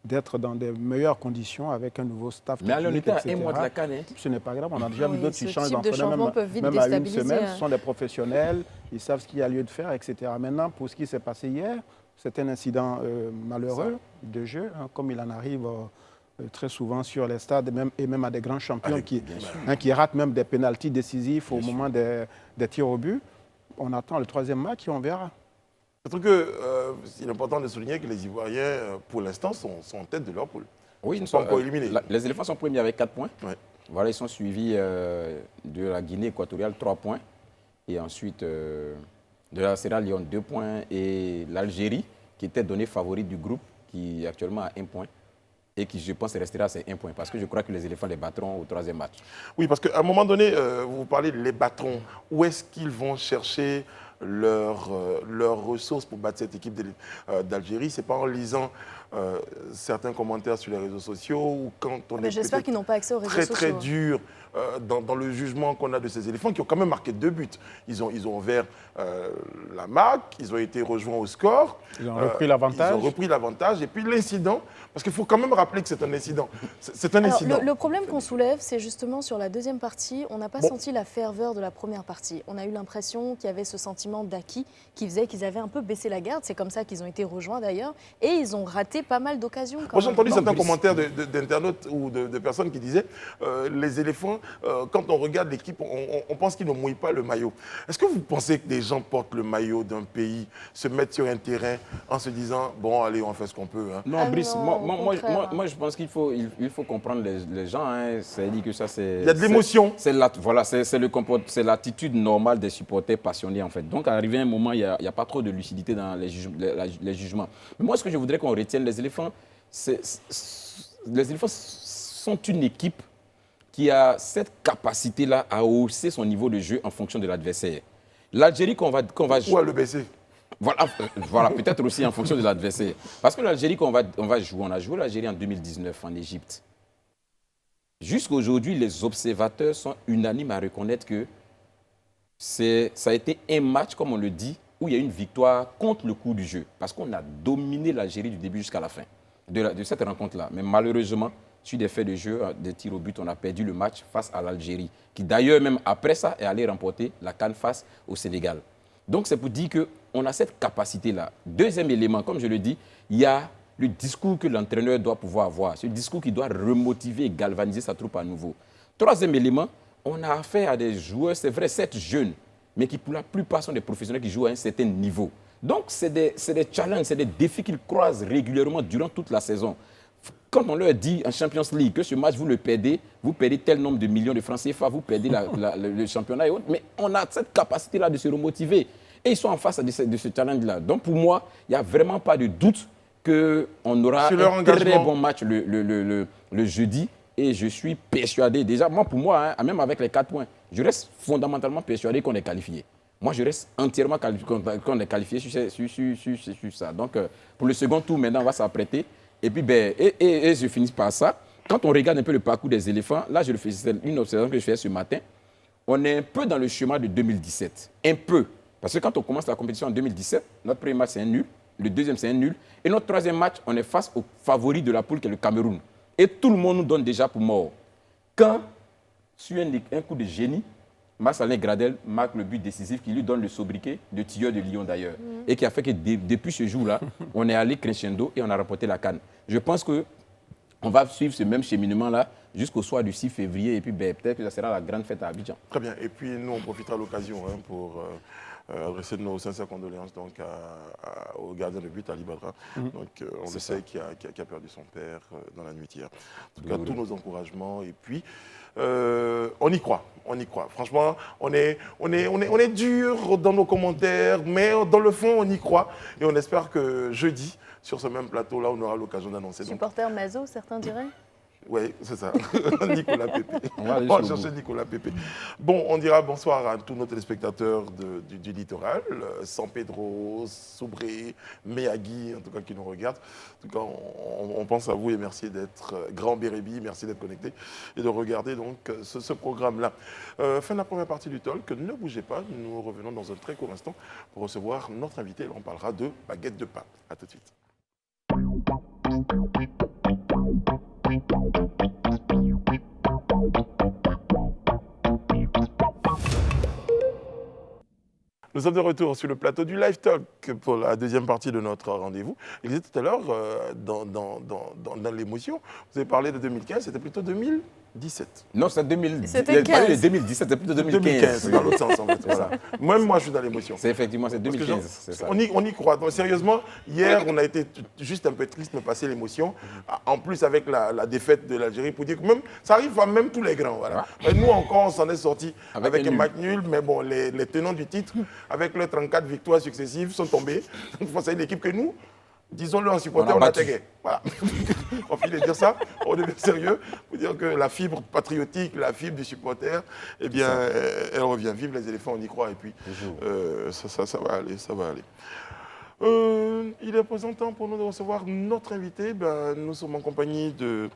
d'être dans des meilleures conditions avec un nouveau staff. Mais on était à un mois de la CAN. Ce n'est pas grave, on a déjà vu d'autres qui changent d'entraîneur même à une semaine. Ce sont des professionnels, ils savent ce qu'il y a lieu de faire, etc. Maintenant, pour ce qui s'est passé hier, c'est un incident malheureux de jeu, hein, comme il en arrive très souvent sur les stades et même à des grands champions qui ratent même des pénaltys décisifs au moment des tirs au but. On attend le troisième match et on verra. Surtout qu'il est important de souligner que les Ivoiriens, pour l'instant, sont en tête de leur poule. Oui, ils ne sont pas encore éliminés. Les éléphants sont premiers avec 4 points. Ouais. Voilà, ils sont suivis de la Guinée équatoriale, 3 points. Et ensuite, de la Sierra Leone, 2 points. Et l'Algérie, qui était donnée favorite du groupe, qui actuellement a 1 point. Et qui, je pense, restera à ces 1 point. Parce que je crois que les éléphants les battront au troisième match. Oui, parce qu'à un moment donné, vous parlez de les battront. Où est-ce qu'ils vont chercher leurs ressources pour battre cette équipe d'Algérie? Ce n'est pas en lisant certains commentaires sur les réseaux sociaux ou quand on est j'espère qu'ils n'ont pas accès aux réseaux sociaux. Très dur dans le jugement qu'on a de ces éléphants qui ont quand même marqué 2 buts. Ils ont ouvert la marque, ils ont été rejoints au score. Ils ont repris l'avantage. Ils ont repris l'avantage. Et puis l'incident, parce qu'il faut quand même rappeler que c'est un incident. C'est un incident. Le problème qu'on soulève, c'est justement sur la deuxième partie, on n'a pas senti la ferveur de la première partie. On a eu l'impression qu'il y avait ce sentiment d'acquis qui faisait qu'ils avaient un peu baissé la garde. C'est comme ça qu'ils ont été rejoints d'ailleurs. Et ils ont raté raté pas mal d'occasions. Moi, j'ai entendu certains Brice. commentaires d'internautes ou de personnes qui disaient les éléphants, quand on regarde l'équipe, on pense qu'ils ne mouillent pas le maillot. Est-ce que vous pensez que des gens portent le maillot d'un pays, se mettent sur un terrain en se disant bon, allez, on fait ce qu'on peut hein. Non, Ah Brice, non, au contraire. moi, je pense qu'il faut, il faut comprendre les gens. Hein. C'est-à-dire que ça, c'est. Il y a de l'émotion. Voilà, c'est l'attitude normale des supporters passionnés, en fait. Donc, arrivé à un moment, il n'y a pas trop de lucidité dans les jugements. Mais moi, ce que je voudrais qu'on retienne, les éléphants sont une équipe qui a cette capacité-là à hausser son niveau de jeu en fonction de l'adversaire. L'Algérie qu'on va Ou à le baisser. Voilà, peut-être aussi en fonction de l'adversaire. Parce que l'Algérie qu'on va jouer, on a joué l'Algérie en 2019 en Égypte. Jusqu'à aujourd'hui, les observateurs sont unanimes à reconnaître que ça a été un match, comme on le dit, où il y a une victoire contre le cours du jeu. Parce qu'on a dominé l'Algérie du début jusqu'à la fin de cette rencontre-là. Mais malheureusement, sur des faits de jeu, des tirs au but, on a perdu le match face à l'Algérie, qui d'ailleurs, même après ça, est allé remporter la CAN face au Sénégal. Donc, c'est pour dire qu'on a cette capacité-là. Deuxième élément, comme je le dis, il y a le discours que l'entraîneur doit pouvoir avoir. Ce discours qui doit remotiver et galvaniser sa troupe à nouveau. Troisième élément, on a affaire à des joueurs, c'est vrai, 7 jeunes, mais qui pour la plupart sont des professionnels qui jouent à un certain niveau. Donc, c'est des challenges, c'est des défis qu'ils croisent régulièrement durant toute la saison. Quand on leur dit en Champions League que ce match, vous perdez tel nombre de millions de francs CFA, vous perdez le championnat et autres, mais on a cette capacité-là de se remotiver. Et ils sont en face de ce challenge-là. Donc, pour moi, il n'y a vraiment pas de doute qu'on aura un très bon match le jeudi. Et je suis persuadé, déjà, pour moi, hein, même avec les 4 points, je reste fondamentalement persuadé qu'on est qualifié. Moi, je reste entièrement qu'on est qualifié sur ça. Donc, pour le second tour, maintenant, on va s'apprêter. Et puis, et je finis par ça. Quand on regarde un peu le parcours des éléphants, là, c'est une observation que je fais ce matin. On est un peu dans le chemin de 2017. Un peu. Parce que quand on commence la compétition en 2017, notre premier match, c'est un nul. Le deuxième, c'est un nul. Et notre troisième match, on est face au favori de la poule, qui est le Cameroun. Et tout le monde nous donne déjà pour mort. Quand, sur un coup de génie, Marc-Alain Gradel marque le but décisif qui lui donne le sobriquet de tueur de Lyon d'ailleurs. Et qui a fait que depuis ce jour-là, on est allé crescendo et on a remporté la CAN. Je pense qu'on va suivre ce même cheminement-là jusqu'au soir du 6 février. Et puis peut-être que ça sera la grande fête à Abidjan. Très bien. Et puis nous, on profitera de l'occasion pour adresser nos sincères condoléances donc, au gardien de but, Ali Badra. Donc, on le sait, qui a perdu son père dans la nuit hier. En tout cas, tous nos encouragements. Et puis, on y croit. On y croit. Franchement, on est dur dans nos commentaires, mais dans le fond, on y croit. Et on espère que jeudi, sur ce même plateau-là, on aura l'occasion d'annoncer. Supporter Mazo, certains diraient. Oui, c'est ça. Nicolas Pépé. On va chercher Nicolas Pépé. Bon, on dira bonsoir à tous nos téléspectateurs du littoral, San Pedro, Soubré, Méagui, en tout cas, qui nous regardent. En tout cas, on pense à vous et merci d'être Grand Bérébi, merci d'être connectés et de regarder donc ce programme-là. Fin de la première partie du talk, ne bougez pas, nous revenons dans un très court instant pour recevoir notre invité. On parlera de baguette de pain. À tout de suite. Nous sommes de retour sur le plateau du Live Talk pour la deuxième partie de notre rendez-vous. Il disait tout à l'heure, dans l'émotion, vous avez parlé de 2015, c'était plutôt 2017. Non, c'est 2017. C'était 2017, c'est plutôt 2015. C'est dans l'autre sens, en fait. Voilà. Même moi, je suis dans l'émotion. C'est effectivement, c'est 2015. C'est ça. On y croit. Donc, sérieusement, hier, on a été juste un peu triste de passer l'émotion. En plus, avec la défaite de l'Algérie, pour dire que même, ça arrive à même tous les grands. Voilà. Et nous, encore, on s'en est sortis avec un match nul. Mais bon, les tenants du titre, avec leurs 34 victoires successives, sont tombés. Donc, c'est une équipe que nous, disons-le en supporter, on a tagué. Voilà. On finit de dire ça, on devient sérieux pour dire que la fibre patriotique, la fibre du supporter, eh bien, elle revient. Vive les éléphants, on y croit. Et puis, ça va aller, ça va aller. Il est présentant pour nous de recevoir notre invité. Nous sommes en compagnie de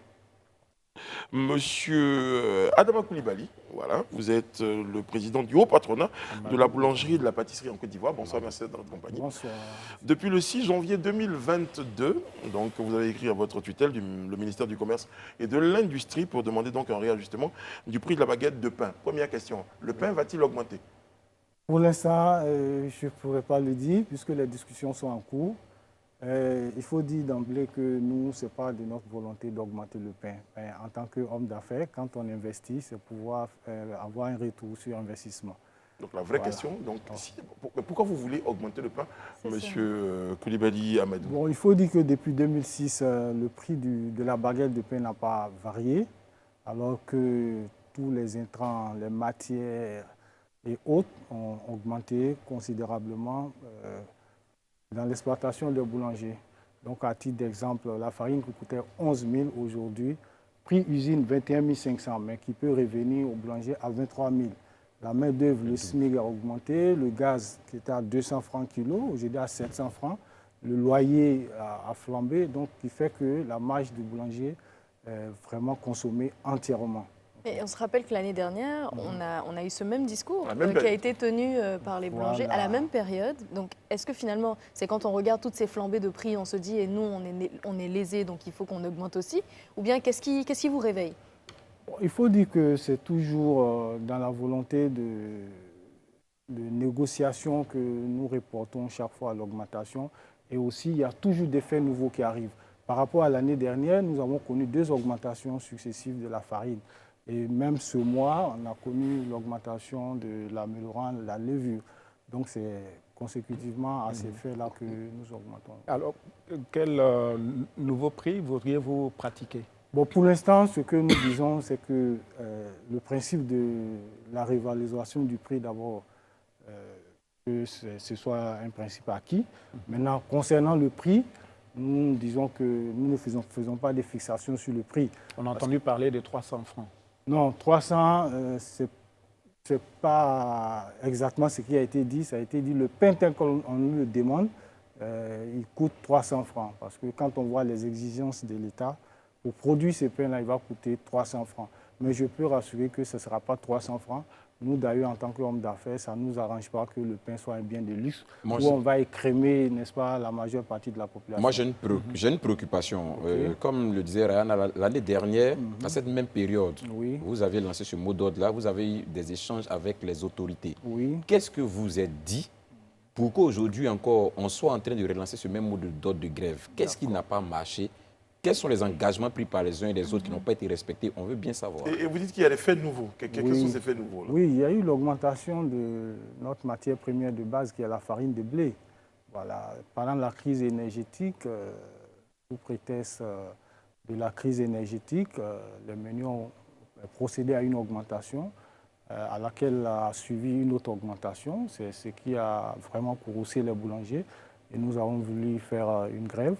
Monsieur Adama Koulibaly, voilà, vous êtes le président du haut patronat de la boulangerie et de la pâtisserie en Côte d'Ivoire. Bonsoir, merci d'être dans notre compagnie. Bonsoir. Depuis le 6 janvier 2022, donc, vous avez écrit à votre tutelle, le ministère du Commerce et de l'Industrie, pour demander donc un réajustement du prix de la baguette de pain. Première question, le pain va-t-il augmenter? Pour l'instant, je ne pourrais pas le dire, puisque les discussions sont en cours. Il faut dire d'emblée que nous, ce n'est pas de notre volonté d'augmenter le pain. En tant qu'homme d'affaires, quand on investit, c'est pouvoir avoir un retour sur investissement. Donc la vraie question, donc, pourquoi vous voulez augmenter le pain, Monsieur Coulibaly Amadou? Bon, il faut dire que depuis 2006, le prix de la baguette de pain n'a pas varié, alors que tous les intrants, les matières et autres ont augmenté considérablement dans l'exploitation des boulangers. Donc, à titre d'exemple, la farine qui coûtait 11 000 aujourd'hui, prix usine 21 500, mais qui peut revenir au boulanger à 23 000. La main-d'œuvre, le SMIC a augmenté, le gaz qui était à 200 francs kilo, aujourd'hui à 700 francs, le loyer a flambé, donc qui fait que la marge du boulanger est vraiment consommée entièrement. Et on se rappelle que l'année dernière, on a eu ce même discours qui a été tenu par les boulangers à la même période. Donc, est-ce que finalement, c'est quand on regarde toutes ces flambées de prix, on se dit, et nous, on est lésés, donc il faut qu'on augmente aussi? Ou bien, qu'est-ce qui vous réveille? Il faut dire que c'est toujours dans la volonté de négociation que nous reportons chaque fois à l'augmentation. Et aussi, il y a toujours des faits nouveaux qui arrivent. Par rapport à l'année dernière, nous avons connu 2 augmentations successives de la farine. Et même ce mois, on a connu l'augmentation de l'améliorant, la levure. Donc c'est consécutivement à ces faits-là que nous augmentons. Alors, quel nouveau prix voudriez-vous pratiquer? Bon, pour l'instant, ce que nous disons, c'est que le principe de la révalorisation du prix, d'abord, que ce soit un principe acquis. Maintenant, concernant le prix, nous disons que nous ne faisons pas de fixation sur le prix. On a entendu parler de 300 francs. Non, 300, ce n'est pas exactement ce qui a été dit. Ça a été dit, le pain tel qu'on nous le demande, il coûte 300 francs. Parce que quand on voit les exigences de l'État, pour produire ce pain-là, il va coûter 300 francs. Mais je peux rassurer que ce ne sera pas 300 francs. Nous, d'ailleurs, en tant qu'hommes d'affaires, ça ne nous arrange pas que le pain soit un bien de luxe, où on va écrémer, n'est-ce pas, la majeure partie de la population. Moi, j'ai une préoccupation. Comme le disait Ryan, l'année dernière, à cette même période, vous avez lancé ce mot d'ordre-là, vous avez eu des échanges avec les autorités. Qu'est-ce que vous êtes dit pour qu'aujourd'hui encore, on soit en train de relancer ce même mot d'ordre de grève? Qu'est-ce qui n'a pas marché? Quels sont les engagements pris par les uns et les autres qui n'ont pas été respectés? On veut bien savoir. Et vous dites qu'il y a des faits nouveaux. Quels sont ces faits nouveaux là? Oui, il y a eu l'augmentation de notre matière première de base, qui est la farine de blé. Voilà. Pendant la crise énergétique, sous prétexte de la crise énergétique, les meuniers ont procédé à une augmentation à laquelle a suivi une autre augmentation. C'est ce qui a vraiment courroucé les boulangers. Et nous avons voulu faire une grève.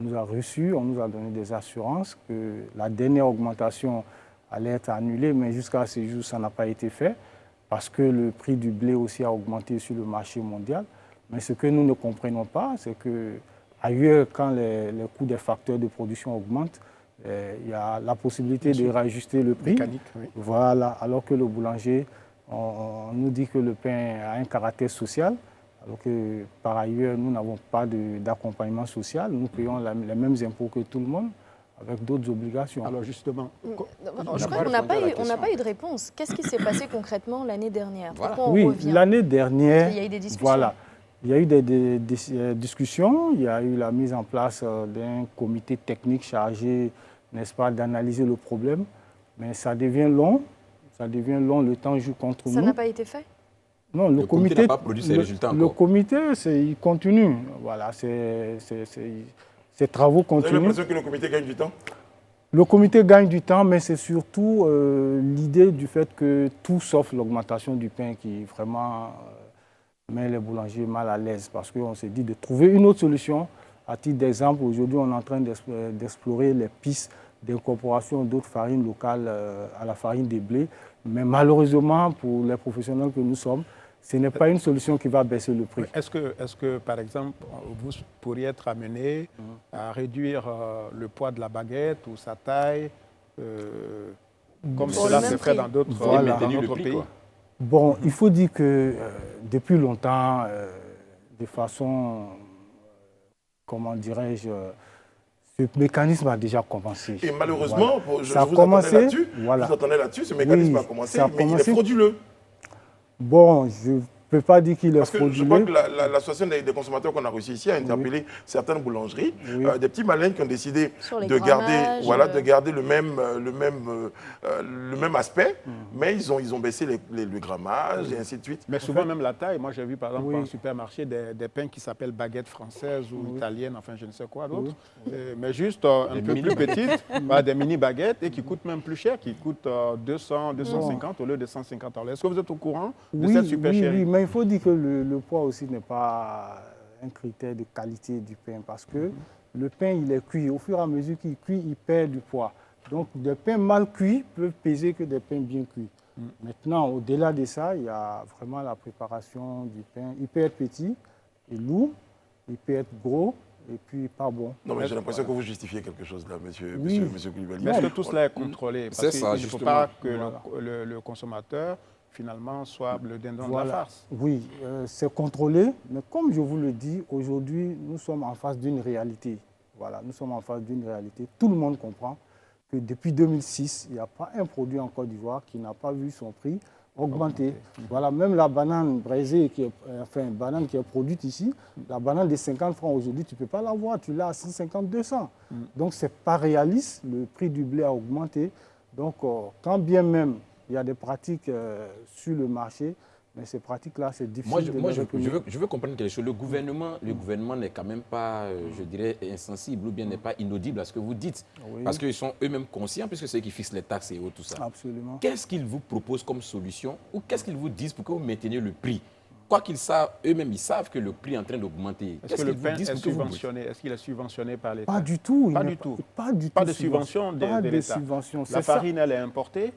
On nous a reçus, on nous a donné des assurances que la dernière augmentation allait être annulée, mais jusqu'à ce jour, ça n'a pas été fait parce que le prix du blé aussi a augmenté sur le marché mondial. Mais ce que nous ne comprenons pas, c'est qu'ailleurs, quand les coûts des facteurs de production augmentent, il y a la possibilité de réajuster le prix. Mécanique, oui. Voilà, alors que le boulanger, on nous dit que le pain a un caractère social. Alors que, par ailleurs, nous n'avons pas d'accompagnement social. Nous payons les mêmes impôts que tout le monde, avec d'autres obligations. Alors justement... Je crois qu'on n'a pas eu de réponse. Qu'est-ce qui s'est passé concrètement l'année dernière? Pourquoi on revient? L'année dernière... Il y a eu des discussions. Voilà. Il y a eu des discussions. Il y a eu la mise en place d'un comité technique chargé, n'est-ce pas, d'analyser le problème. Mais ça devient long. Ça devient long. Le temps joue contre nous. Ça n'a pas été fait? Non, le comité n'a pas produit ses résultats encore. Le comité, il continue. Voilà, ces travaux continuent. Vous avez l'impression que le comité gagne du temps? Le comité gagne du temps, mais c'est surtout l'idée du fait que tout sauf l'augmentation du pain qui vraiment met les boulangers mal à l'aise. Parce qu'on s'est dit de trouver une autre solution. À titre d'exemple, aujourd'hui, on est en train d'explorer les pistes d'incorporation d'autres farines locales à la farine des blés. Mais malheureusement, pour les professionnels que nous sommes, ce n'est pas une solution qui va baisser le prix. Est-ce que, par exemple, vous pourriez être amené à réduire le poids de la baguette ou sa taille, comme cela se fait dans d'autres pays? Bon, il faut dire que depuis longtemps, de façon, comment dirais-je, ce mécanisme a déjà commencé. Et malheureusement, voilà. je vous attendais là-dessus, ce mécanisme a commencé, mais il est frauduleux. Bon, je peux pas dire qu'il est Parce que je crois frauduleux. que l'association des consommateurs qu'on a reçue ici a interpellé certaines boulangeries, Oui. des petits malins qui ont décidé Sur les de garder, grammages, voilà, de garder le même aspect, mais ils ont baissé le grammage et ainsi de suite. Mais souvent même la taille. Moi, j'ai vu par exemple Oui. dans un supermarché des pains qui s'appellent baguettes françaises ou italiennes, enfin je ne sais quoi d'autre. Mais juste un peu plus petites, des mini baguettes et qui coûtent même plus cher, qui coûtent 200, 250 au lieu de 150 €. Est-ce que vous êtes au courant de cette supercherie? Oui, mais il faut dire que le poids aussi n'est pas un critère de qualité du pain parce que le pain, il est cuit. Au fur et à mesure qu'il cuit, il perd du poids. Donc, des pains mal cuits peuvent peser que des pains bien cuits. Maintenant, au-delà de ça, il y a vraiment la préparation du pain. Il peut être petit et lourd, il peut être gros et puis pas bon. Non, mais j'ai l'impression que vous justifiez quelque chose là, monsieur Koulibaly. Mais est-ce que tout cela est contrôlé? Parce C'est qu'il ça, ne faut justement. pas que Voilà. le consommateur, finalement, soit le dindon de la Voilà. farce. Oui, c'est contrôlé, mais comme je vous le dis, aujourd'hui, nous sommes en face d'une réalité. Voilà, nous sommes en face d'une réalité. Tout le monde comprend que depuis 2006, il n'y a pas un produit en Côte d'Ivoire qui n'a pas vu son prix augmenter. Voilà, même la banane braisée, banane qui est produite ici, la banane de 50 francs aujourd'hui, tu ne peux pas l'avoir, tu l'as à 150, 200. Donc, ce n'est pas réaliste, le prix du blé a augmenté. Donc, quand bien même il y a des pratiques sur le marché, mais ces pratiques-là, c'est difficile de les reconnaître. Je veux comprendre quelque chose. Le gouvernement n'est quand même pas, je dirais, insensible ou bien n'est pas inaudible à ce que vous dites. Oui. Parce qu'ils sont eux-mêmes conscients, puisque c'est eux qui fixent les taxes et tout ça. Absolument. Qu'est-ce qu'ils vous proposent comme solution ou qu'est-ce qu'ils vous disent pour que vous mainteniez le prix? Quoi qu'ils savent, eux-mêmes, ils savent que le prix est en train d'augmenter. Est-ce que le pain est subventionné? Est-ce qu'il est subventionné par l'État? Pas du tout. Pas du tout. Pas de subvention de l'État. La farine, elle est importée?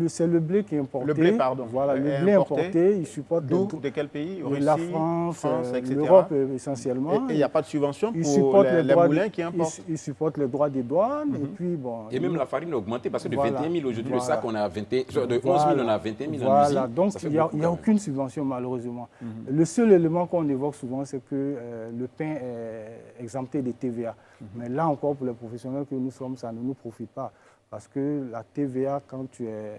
C'est le blé qui est importé. Le blé, pardon. Voilà, le blé importé, il supporte... De quel pays? Russie, la France, etc. l'Europe essentiellement. Et il n'y a pas de subvention pour les moulins qui importent? Ils supportent les droits des douanes. Et puis, bon... Et même la farine a augmenté parce que de 21 000 aujourd'hui, le sac, on a 21 de 11 000, on a 21 000 en usine. Voilà, donc il n'y a aucune subvention malheureusement. Le seul élément qu'on évoque souvent, c'est que le pain est exempté de TVA. Mais là encore, pour les professionnels que nous sommes, ça ne nous profite pas. Parce que la TVA, quand tu es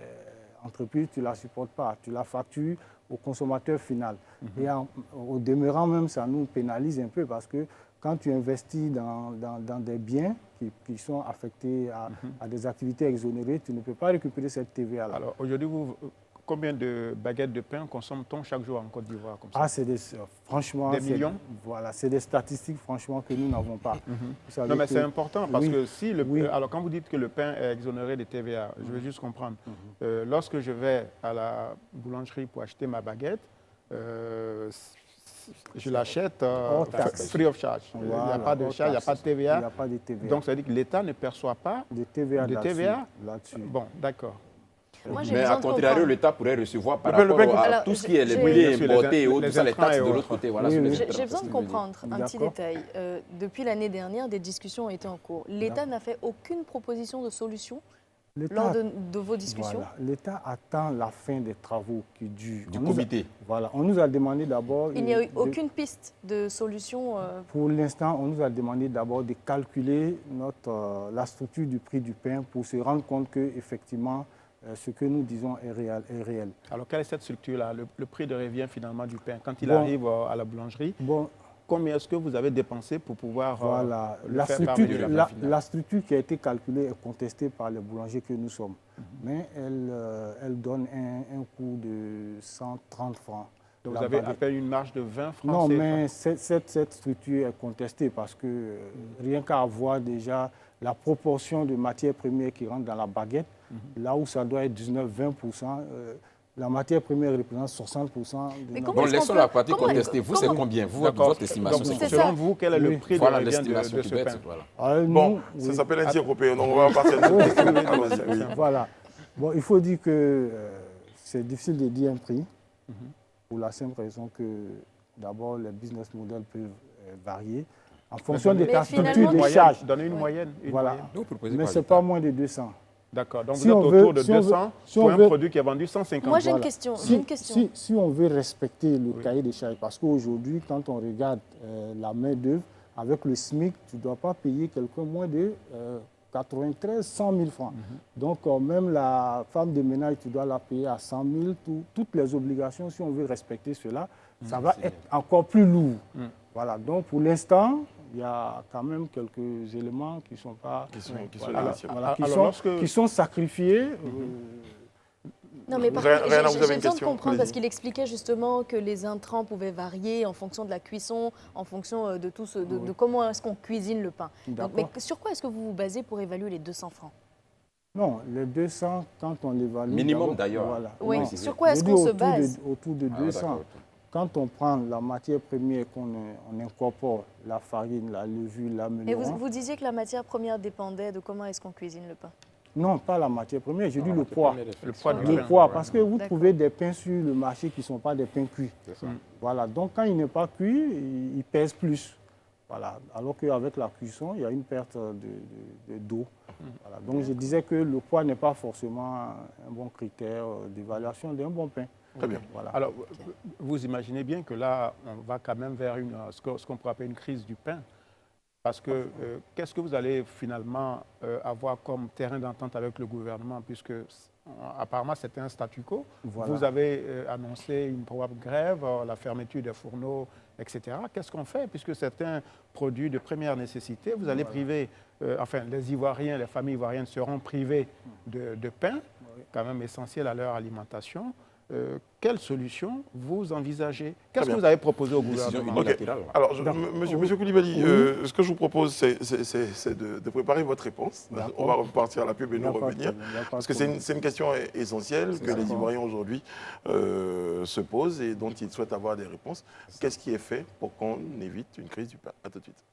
entreprise, tu ne la supportes pas. Tu la factures au consommateur final. Et au demeurant même, ça nous pénalise un peu parce que quand tu investis dans des biens qui sont affectés à des activités exonérées, tu ne peux pas récupérer cette TVA-là. Alors aujourd'hui, combien de baguettes de pain consomme-t-on chaque jour en Côte d'Ivoire comme ça? Franchement, des millions? Voilà, c'est des statistiques franchement que nous n'avons pas. Non, mais c'est important parce que si alors quand vous dites que le pain est exonéré de TVA, je veux juste comprendre. Lorsque je vais à la boulangerie pour acheter ma baguette, je l'achète free of charge. Il n'y a pas de charge, il n'y a pas de TVA. Il n'y a pas de TVA. Donc ça veut dire que l'État ne perçoit pas de TVA là-dessus. Bon, d'accord. Mais à contrario, l'État pourrait recevoir par rapport à tout ce qui est les blés importés et tout ça, les taxes de l'autre côté. Voilà, j'ai besoin de comprendre un petit détail. Depuis l'année dernière, des discussions ont été en cours. L'État n'a fait aucune proposition de solution lors de vos discussions? Voilà, l'État attend la fin des travaux qui durent. Du comité. Voilà, on nous a demandé d'abord... Il n'y a eu aucune piste de solution Pour l'instant, on nous a demandé d'abord de calculer la structure du prix du pain pour se rendre compte qu'effectivement, ce que nous disons est réel. Alors, quelle est cette structure-là, le prix de revient finalement du pain? Quand il arrive à la boulangerie, combien est-ce que vous avez dépensé pour pouvoir voilà, la structure qui a été calculée est contestée par les boulangers que nous sommes. Mais elle donne un coût de 130 francs. Donc vous avez à peine une marge de 20 francs? Non, mais cette structure est contestée parce que rien qu'à avoir déjà la proportion de matières premières qui rentrent dans la baguette, là où ça doit être 19-20%, la matière première représente 60%. Bon, laissons la partie contestée. Vous, c'est combien? Votre estimation, c'est selon vous, quel est le prix de l'estimation de ce pain? Bon, ça s'appelle un tir européen, donc on va passer à Voilà. Bon, il faut dire que c'est difficile de dire un prix, pour la simple raison que, d'abord, les business models peuvent varier. En fonction de ta structure de charge. Donnez une moyenne. Voilà. Mais ce n'est pas moins de 200. D'accord. Donc vous êtes autour de 200 pour un produit qui est vendu 150. Moi, j'ai une question. Si on veut respecter le cahier des charges, parce qu'aujourd'hui, quand on regarde la main-d'œuvre, avec le SMIC, tu ne dois pas payer quelqu'un moins de 93, 100 000 francs. Donc, même la femme de ménage, tu dois la payer à 100 000. Toutes les obligations, si on veut respecter cela, ça va être encore plus lourd. Voilà. Donc, pour l'instant, il y a quand même quelques éléments qui sont pas... qui sont sacrifiés. Non, mais par contre, j'ai besoin de comprendre parce qu'il expliquait justement que les intrants pouvaient varier en fonction de la cuisson, en fonction de tout de comment est-ce qu'on cuisine le pain. Donc, mais sur quoi est-ce que vous vous basez pour évaluer les 200 francs? Non, les 200, quand on l'évalue... Minimum d'ailleurs. Voilà. Oui, Non, sur quoi est-ce qu'on se base? Autour de 200. Quand on prend la matière première, qu'on incorpore la farine, la levure, la melon... Et vous disiez que la matière première dépendait de comment est-ce qu'on cuisine le pain? Non, pas la matière première, j'ai dit le poids. Le poids, parce que vous trouvez des pains sur le marché qui ne sont pas des pains cuits. Voilà, donc quand il n'est pas cuit, il pèse plus. Voilà. Alors qu'avec la cuisson, il y a une perte d'eau. Voilà. Donc je disais que le poids n'est pas forcément un bon critère d'évaluation d'un bon pain. Très bien. Voilà. Alors, vous imaginez bien que là, on va quand même vers ce qu'on pourrait appeler une crise du pain. Parce que qu'est-ce que vous allez finalement avoir comme terrain d'entente avec le gouvernement, puisque apparemment c'était un statu quo. Voilà. Vous avez annoncé une probable grève, la fermeture des fourneaux, etc. Qu'est-ce qu'on fait, puisque c'est un produit de première nécessité? Vous allez priver, enfin les Ivoiriens, les familles ivoiriennes seront privées de pain, quand même essentiel à leur alimentation. Quelle solution vous envisagez? Qu'est-ce que vous avez proposé au gouvernement? Alors, monsieur Koulibaly, ce que je vous propose, c'est de préparer votre réponse. On va repartir à la pub et nous revenir. Parce que c'est une question essentielle que les Ivoiriens aujourd'hui se posent et dont ils souhaitent avoir des réponses. Qu'est-ce qui est fait pour qu'on évite une crise du pain? À tout de suite.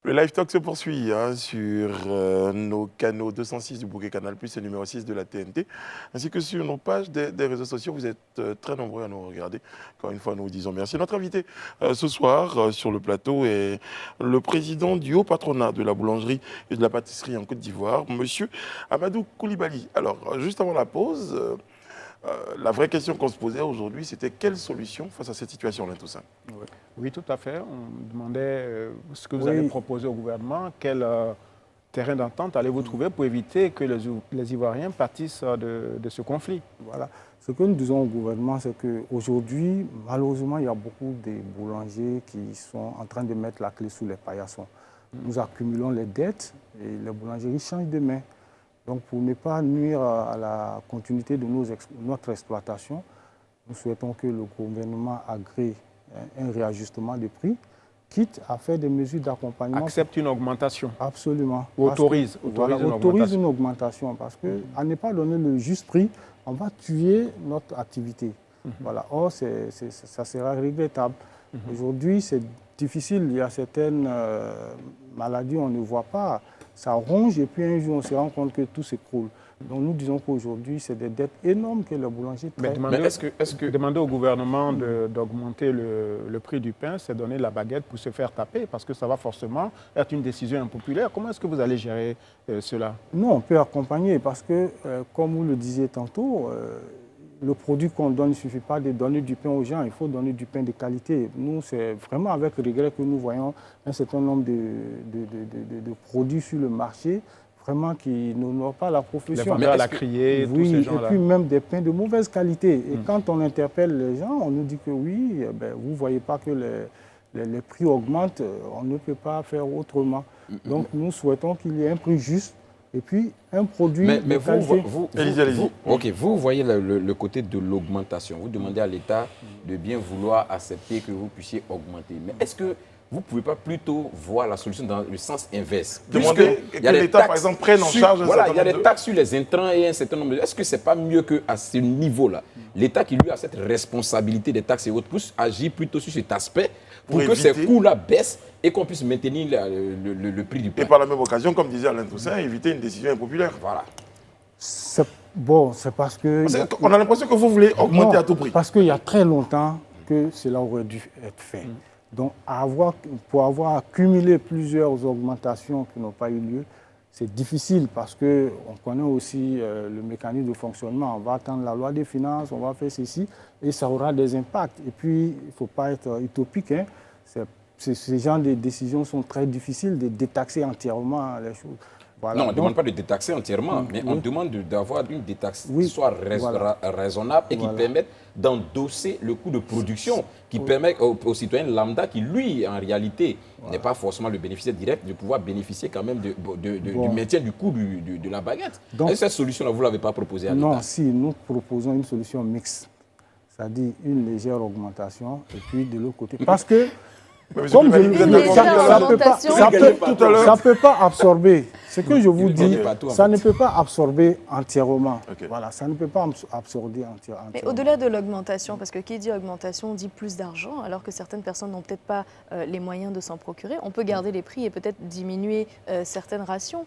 Le live talk se poursuit sur nos canaux 206 du Bouquet Canal+, et numéro 6 de la TNT, ainsi que sur nos pages des réseaux sociaux. Vous êtes très nombreux à nous regarder. Encore une fois, nous vous disons merci. Notre invité ce soir sur le plateau est le président du haut patronat de la boulangerie et de la pâtisserie en Côte d'Ivoire, monsieur Amadou Koulibaly. Alors, juste avant la pause, la vraie question qu'on se posait aujourd'hui, c'était quelle solution face à cette situation-là, tout ça? Oui, tout à fait. On demandait ce que vous allez proposer au gouvernement, quel terrain d'entente allez-vous trouver pour éviter que les Ivoiriens pâtissent de ce conflit? Voilà. Ce que nous disons au gouvernement, c'est qu'aujourd'hui, malheureusement, il y a beaucoup de boulangers qui sont en train de mettre la clé sous les paillassons. Nous accumulons les dettes et les boulangeries changent de main. Donc, pour ne pas nuire à la continuité de notre exploitation, nous souhaitons que le gouvernement agrée un réajustement des prix, quitte à faire des mesures d'accompagnement. Accepte une augmentation. Absolument. Ou autorise une augmentation. Parce qu'à ne pas donner le juste prix, on va tuer notre activité. Voilà. Or, ça sera regrettable. Aujourd'hui, c'est difficile. Il y a certaines maladies, on ne voit pas. Ça ronge et puis un jour, on se rend compte que tout s'écroule. Donc nous disons qu'aujourd'hui, c'est des dettes énormes que les boulangers traitent. Mais est-ce que demander au gouvernement d'augmenter le prix du pain, c'est donner la baguette pour se faire taper? Parce que ça va forcément être une décision impopulaire. Comment est-ce que vous allez gérer cela? Non, on peut accompagner parce que, comme vous le disiez tantôt, le produit qu'on donne, il ne suffit pas de donner du pain aux gens, il faut donner du pain de qualité. Nous, c'est vraiment avec regret que nous voyons un certain nombre de produits sur le marché vraiment qui n'honorent pas la profession. Les vendeurs à la criée, tous ces gens-là. Et puis même des pains de mauvaise qualité. Et quand on interpelle les gens, on nous dit que oui, vous ne voyez pas que les prix augmentent, on ne peut pas faire autrement. Donc nous souhaitons qu'il y ait un prix juste. Et puis, un produit mais vous voyez le côté de l'augmentation. Vous demandez à l'État de bien vouloir accepter que vous puissiez augmenter. Mais est-ce que vous ne pouvez pas plutôt voir la solution dans le sens inverse? Demander que l'État, par exemple, prenne en charge il y a des taxes sur les intrants et un certain nombre de... Est-ce que ce n'est pas mieux qu'à ce niveau-là, l'État qui lui a cette responsabilité des taxes et autres, puisse agir plutôt sur cet aspect pour que ces coûts-là baissent et qu'on puisse maintenir le prix du pain? Et par la même occasion, comme disait Alain Toussaint, éviter une décision impopulaire. Voilà. C'est parce que... On a l'impression que vous voulez augmenter à tout prix. Parce qu'il y a très longtemps que cela aurait dû être fait. Donc, pour avoir accumulé plusieurs augmentations qui n'ont pas eu lieu, c'est difficile parce qu'on connaît aussi le mécanisme de fonctionnement. On va attendre la loi des finances, on va faire ceci et ça aura des impacts. Et puis, il ne faut pas être utopique. Hein. Ces genres de décisions sont très difficiles de détaxer entièrement les choses. Voilà. Non, on ne demande pas de détaxer entièrement, mais on demande d'avoir une détaxe qui soit raisonnable et qui permette d'endosser le coût de production, qui permet au citoyen lambda qui, lui, en réalité, n'est pas forcément le bénéficiaire direct, de pouvoir bénéficier quand même du maintien du coût de la baguette. Donc, et cette solution-là, vous ne l'avez pas proposée à l'État? Non, si, nous proposons une solution mixte, c'est-à-dire une légère augmentation et puis de l'autre côté. Parce que comme ça ne peut pas absorber. Ce que je vous dis, ça ne peut pas absorber entièrement. Voilà, ça ne peut pas absorber entièrement. Mais au-delà de l'augmentation, parce que qui dit augmentation dit plus d'argent, alors que certaines personnes n'ont peut-être pas les moyens de s'en procurer, on peut garder les prix et peut-être diminuer certaines rations.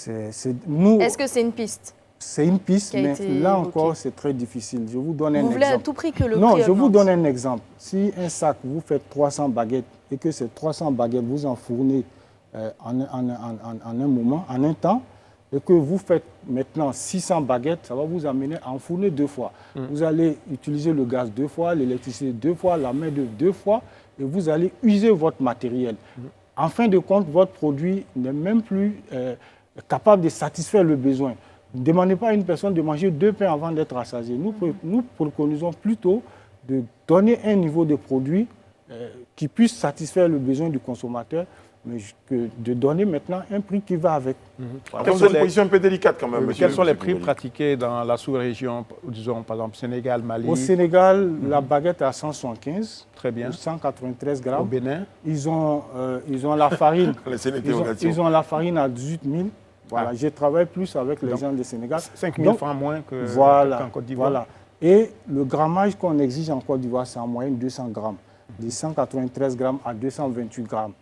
Est-ce que c'est une piste? C'est une piste, mais là encore, c'est très difficile. Je vous donne un exemple. Vous voulez à tout prix que le prix Non, augmente. je vous donne un exemple. Si un sac, vous faites 300 baguettes et que ces 300 baguettes, vous en fournez en un moment, en un temps, et que vous faites maintenant 600 baguettes, ça va vous amener à en fournir 2 fois. Vous allez utiliser le gaz 2 fois, l'électricité 2 fois, la main-d'œuvre 2 fois, et vous allez user votre matériel. En fin de compte, votre produit n'est même plus capable de satisfaire le besoin. Ne demandez pas à une personne de manger 2 pains avant d'être rassasié. Nous préconisons plutôt de donner un niveau de produit qui puisse satisfaire le besoin du consommateur, mais que de donner maintenant un prix qui va avec. Voilà. C'est une position un peu délicate quand même. Quels sont les prix pratiqués dans la sous-région, disons par exemple Sénégal, Mali? Au Sénégal, la baguette est à 175. Très bien. 193 grammes. Au Bénin? Ils ont la farine. Ils ont la farine à 18 000. Voilà, je travaille plus avec les gens du Sénégal. 5 000 francs moins qu'en Côte d'Ivoire. Voilà. Et le grammage qu'on exige en Côte d'Ivoire, c'est en moyenne 200 grammes. De 193 grammes à 228 grammes.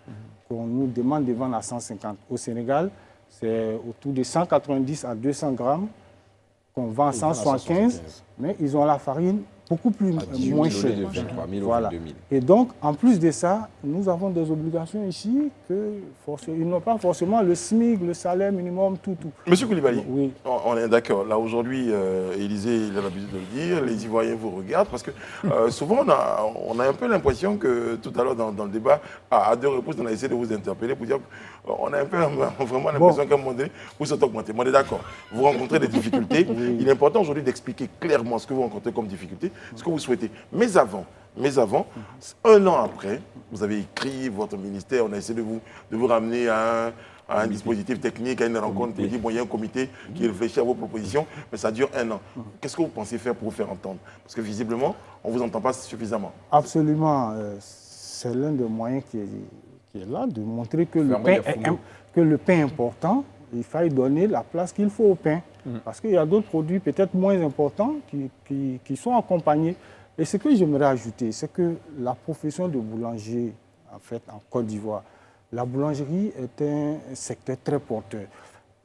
Qu'on nous demande de vendre à 150. Au Sénégal, c'est autour de 190 à 200 grammes qu'on vend à 175. Mais ils ont la farine beaucoup moins chère. Voilà. Et donc, en plus de ça, nous avons des obligations ici ils n'ont pas forcément le SMIC, le salaire minimum, tout. Monsieur Koulibaly, oui. On est d'accord. Là, aujourd'hui, Élisée, il a l'habitude de le dire, les Ivoiriens vous regardent parce que souvent, on a un peu l'impression que tout à l'heure, dans le débat, à 2 reprises, on a essayé de vous interpeller pour dire qu'on a un peu vraiment l'impression qu'à un moment donné, vous êtes augmenté. On est d'accord. Vous rencontrez des difficultés. Oui. Il est important aujourd'hui d'expliquer clairement ce que vous rencontrez comme difficulté, ce que vous souhaitez. Mais avant, 1 an après, vous avez écrit votre ministère, on a essayé de vous ramener à un dispositif technique, à une rencontre pour dire, bon, il y a un comité qui réfléchit à vos propositions, mais ça dure 1 an. Qu'est-ce que vous pensez faire pour vous faire entendre? Parce que visiblement, on ne vous entend pas suffisamment. Absolument. C'est l'un des moyens qui est là, de montrer que le pain est important. Il faille donner la place qu'il faut au pain. Parce qu'il y a d'autres produits peut-être moins importants qui sont accompagnés. Et ce que j'aimerais ajouter, c'est que la profession de boulanger, en fait, en Côte d'Ivoire, la boulangerie est un secteur très porteur.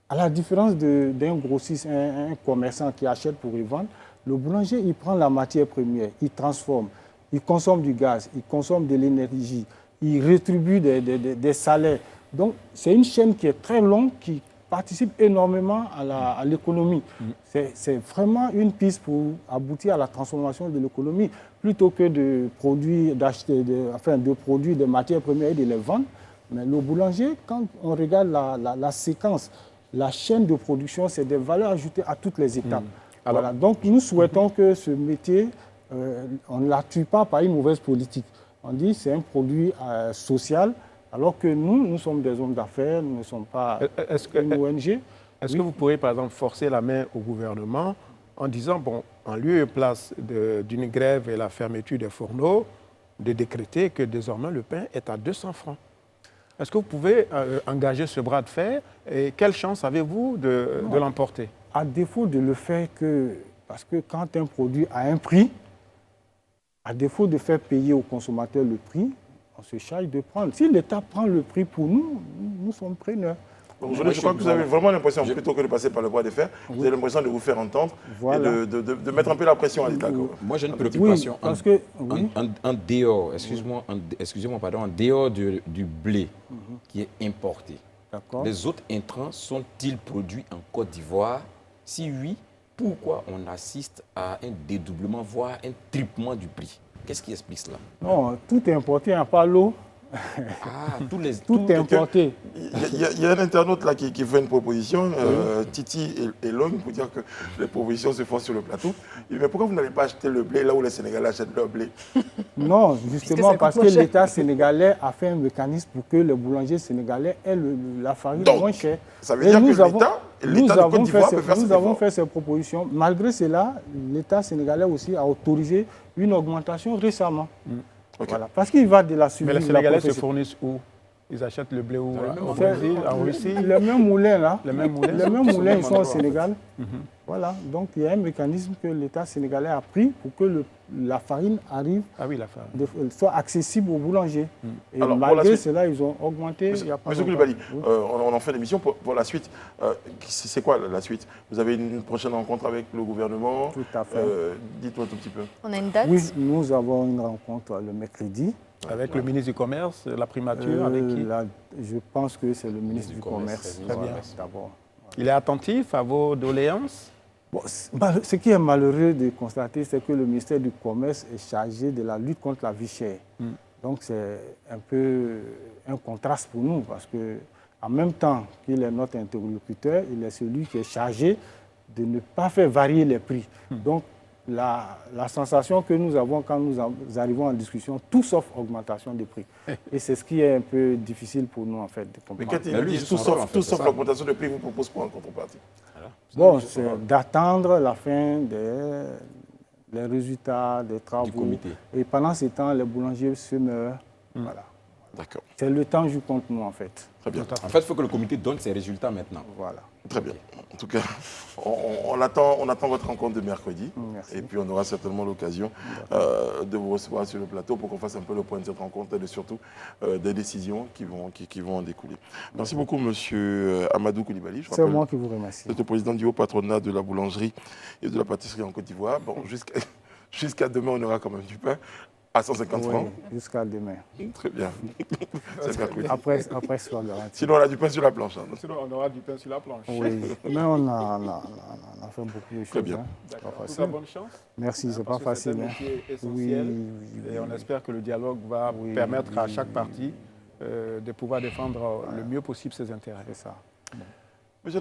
À la différence d'un grossiste, un commerçant qui achète pour y vendre, le boulanger, il prend la matière première, il transforme, il consomme du gaz, il consomme de l'énergie, il rétribue des salaires. Donc, c'est une chaîne qui est très longue, qui participe énormément à l'économie. C'est vraiment une piste pour aboutir à la transformation de l'économie, plutôt que de produire, de produire des matières premières et de les vendre. Mais le boulanger, quand on regarde la séquence, la chaîne de production, c'est des valeurs ajoutées à toutes les étapes. Voilà. Donc nous souhaitons que ce métier, on ne l'attue pas par une mauvaise politique. On dit que c'est un produit social, alors que nous sommes des hommes d'affaires, nous ne sommes pas une ONG. Est-ce que vous pourrez, par exemple, forcer la main au gouvernement en disant, bon, en lieu et place d'une grève et la fermeture des fourneaux, de décréter que désormais le pain est à 200 francs? Est-ce que vous pouvez engager ce bras de fer et quelle chance avez-vous de l'emporter? À défaut de le faire parce que quand un produit a un prix, à défaut de faire payer au consommateur le prix, on se charge de prendre. Si l'État prend le prix pour nous, nous sommes preneurs. Aujourd'hui, je crois que vous avez vraiment l'impression, plutôt que de passer par le bras de fer, vous avez l'impression de vous faire entendre et de mettre un peu la pression à l'État. Moi, j'ai une préoccupation. Parce que, en dehors, excusez-moi, en dehors du blé qui est importé, D'accord. Les autres intrants sont-ils produits en Côte d'Ivoire? Si oui, pourquoi on assiste à un dédoublement, voire un triplement du prix? Qu'est-ce qui explique cela? Non, tout est importé, il n'y a pas l'eau. Ah, Tout est importé. Il y a un internaute là qui fait une proposition, Titi et Long, pour dire que les propositions se font sur le plateau. Il dit, mais pourquoi vous n'allez pas acheter le blé là où les Sénégalais achètent leur blé? Non, justement parce que l'État sénégalais a fait un mécanisme pour que les boulangers sénégalais aient la farine moins chère. Ça veut dire que l'État de Côte d'Ivoire peut faire cet Nous avons effort. fait ces propositions. Malgré cela, l'État sénégalais aussi a autorisé une augmentation récemment. Okay. Voilà, parce qu'il va de la survie. Mais les Sénégalais se fournissent où? Ils achètent le blé où? Au Brésil, en Russie? Les mêmes moulins là. Les mêmes moulins, Les mêmes moulins, ils sont au endroit, Sénégal. Voilà, donc il y a un mécanisme que l'État sénégalais a pris pour que la farine arrive, Ah oui, la farine. soit accessible aux boulangers. Et Alors, pour la malgré suite, cela, ils ont augmenté. Monsieur Koulibaly, on en fait l'émission pour la suite. C'est quoi la suite? Vous avez une prochaine rencontre avec le gouvernement? Tout à fait. Dites-moi un tout petit peu. On a une date? Oui, nous avons une rencontre le mercredi. Avec le ministre du Commerce, la primature, avec qui? Je pense que c'est le ministre du Commerce. Très bien. D'abord. Il est attentif à vos doléances? Bon, ce qui est malheureux de constater, c'est que le ministère du Commerce est chargé de la lutte contre la vie chère. Donc c'est un peu un contraste pour nous, parce que en même temps qu'il est notre interlocuteur, il est celui qui est chargé de ne pas faire varier les prix. Donc la sensation que nous avons quand nous arrivons en discussion, tout sauf augmentation des prix. Et c'est ce qui est un peu difficile pour nous en fait de comprendre. Mais quand il dit tout sauf l'augmentation de prix, vous propose quoi en contrepartie? Bon, c'est d'attendre la fin des résultats des travaux. Du comité. Et pendant ce temps, les boulangers se meurent. Voilà. D'accord. C'est le temps joue contre nous, en fait. Très bien. En fait, il faut que le comité donne ses résultats maintenant. Voilà. Très bien. En tout cas, on attend votre rencontre de mercredi. Merci. Et puis, on aura certainement l'occasion de vous recevoir sur le plateau pour qu'on fasse un peu le point de cette rencontre et surtout des décisions qui vont en découler. Merci beaucoup, monsieur Amadou Koulibaly. C'est moi qui vous remercie. Vous êtes le président du haut patronat de la boulangerie et de la pâtisserie en Côte d'Ivoire. Bon, jusqu'à demain, on aura quand même du pain à 150 francs. Jusqu'à demain. Très bien. C'est mercredi. Après, soit garanti. Sinon, on a du pain sur la planche. Hein. Sinon, on aura du pain sur la planche. Oui, mais on a fait beaucoup de choses. Très bien. Hein. D'accord. Pas Toute facile. la bonne chance. Merci, c'est pas Parce que facile. C'est un hein. métier essentiel. Et on espère que le dialogue va permettre à chaque partie de pouvoir défendre le mieux possible ses intérêts. C'est ça. Monsieur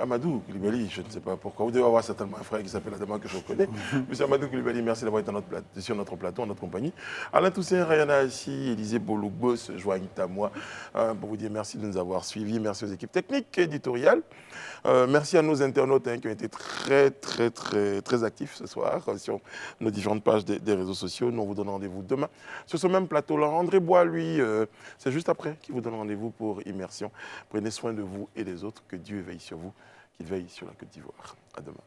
Amadou Koulibaly, je ne sais pas pourquoi, vous devez avoir certainement un frère qui s'appelle Adama que je connais. Monsieur Amadou Koulibaly, merci d'avoir été sur notre plateau, en notre compagnie. Alain Toussaint, Rayana Assi, Élisée Bologbo se joignent à moi pour vous dire merci de nous avoir suivis. Merci aux équipes techniques et éditoriales. Merci à nos internautes qui ont été très actifs ce soir sur nos différentes pages des réseaux sociaux. Nous, on vous donne rendez-vous demain sur ce même plateau-là. André Bois, lui, c'est juste après qu'il vous donne rendez-vous pour Immersion. Prenez soin de vous et des autres. Que Dieu veille sur vous, qu'il veille sur la Côte d'Ivoire. À demain.